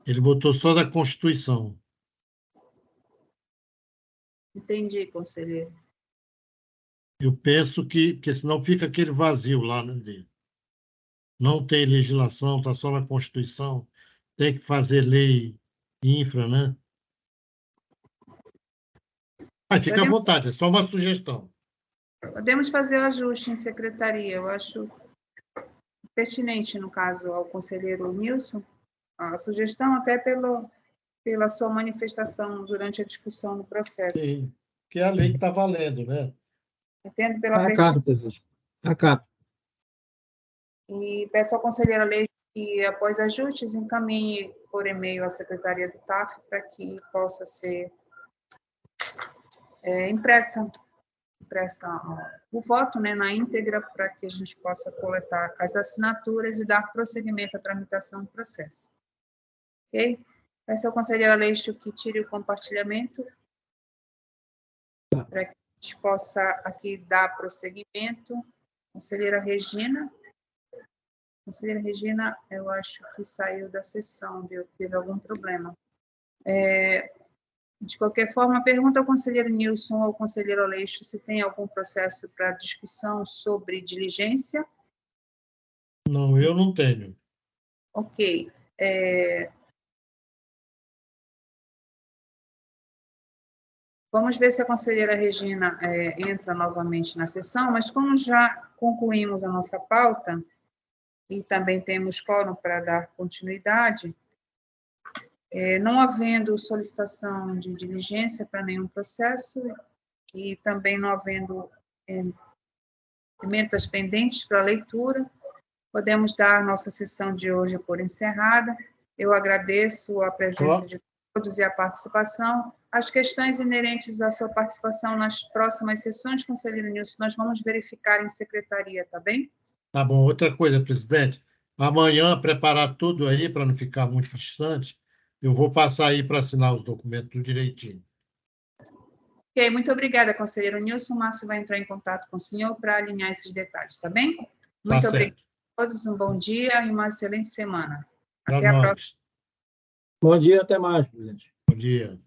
Ele botou só da Constituição. Entendi, conselheiro. Eu penso que, porque senão fica aquele vazio lá, né, dele. Não tem legislação, está só na Constituição, tem que fazer lei infra, né? Mas fica à vontade, é só uma sugestão. Podemos fazer o ajuste em secretaria, eu acho pertinente, no caso, ao conselheiro Nilson, a sugestão até pela sua manifestação durante a discussão no processo. Sim, que é a lei que está valendo, né? Entendo pela Acato, presidente. Acato. E peço ao conselheiro Aleixo que, após ajustes, encaminhe por e-mail à secretaria do TAF para que possa ser impressa o voto, né, na íntegra, para que a gente possa coletar as assinaturas e dar prosseguimento à tramitação do processo. Ok? Peço ao conselheiro Aleixo que tire o compartilhamento para que a gente possa aqui dar prosseguimento. Conselheira Regina. Conselheira Regina, eu acho que saiu da sessão, teve algum problema. De qualquer forma, pergunta ao conselheiro Nilson ou ao conselheiro Aleixo se tem algum processo para discussão sobre diligência. Não, eu não tenho. Ok. Vamos ver se a conselheira Regina entra novamente na sessão, mas como já concluímos a nossa pauta, e também temos quórum para dar continuidade, não havendo solicitação de diligência para nenhum processo e também não havendo emendas pendentes para leitura, podemos dar nossa sessão de hoje por encerrada. Eu agradeço a presença de todos e a participação. As questões inerentes à sua participação nas próximas sessões, conselheiro Nilson, nós vamos verificar em secretaria, tá bem? Tá bom. Outra coisa, presidente, amanhã, preparar tudo aí para não ficar muito distante, eu vou passar aí para assinar os documentos tudo direitinho. Ok, muito obrigada, conselheiro Nilson. O Márcio vai entrar em contato com o senhor para alinhar esses detalhes, tá bem? Muito obrigada a todos, um bom dia e uma excelente semana. Até a próxima. Bom dia, até mais, presidente. Bom dia.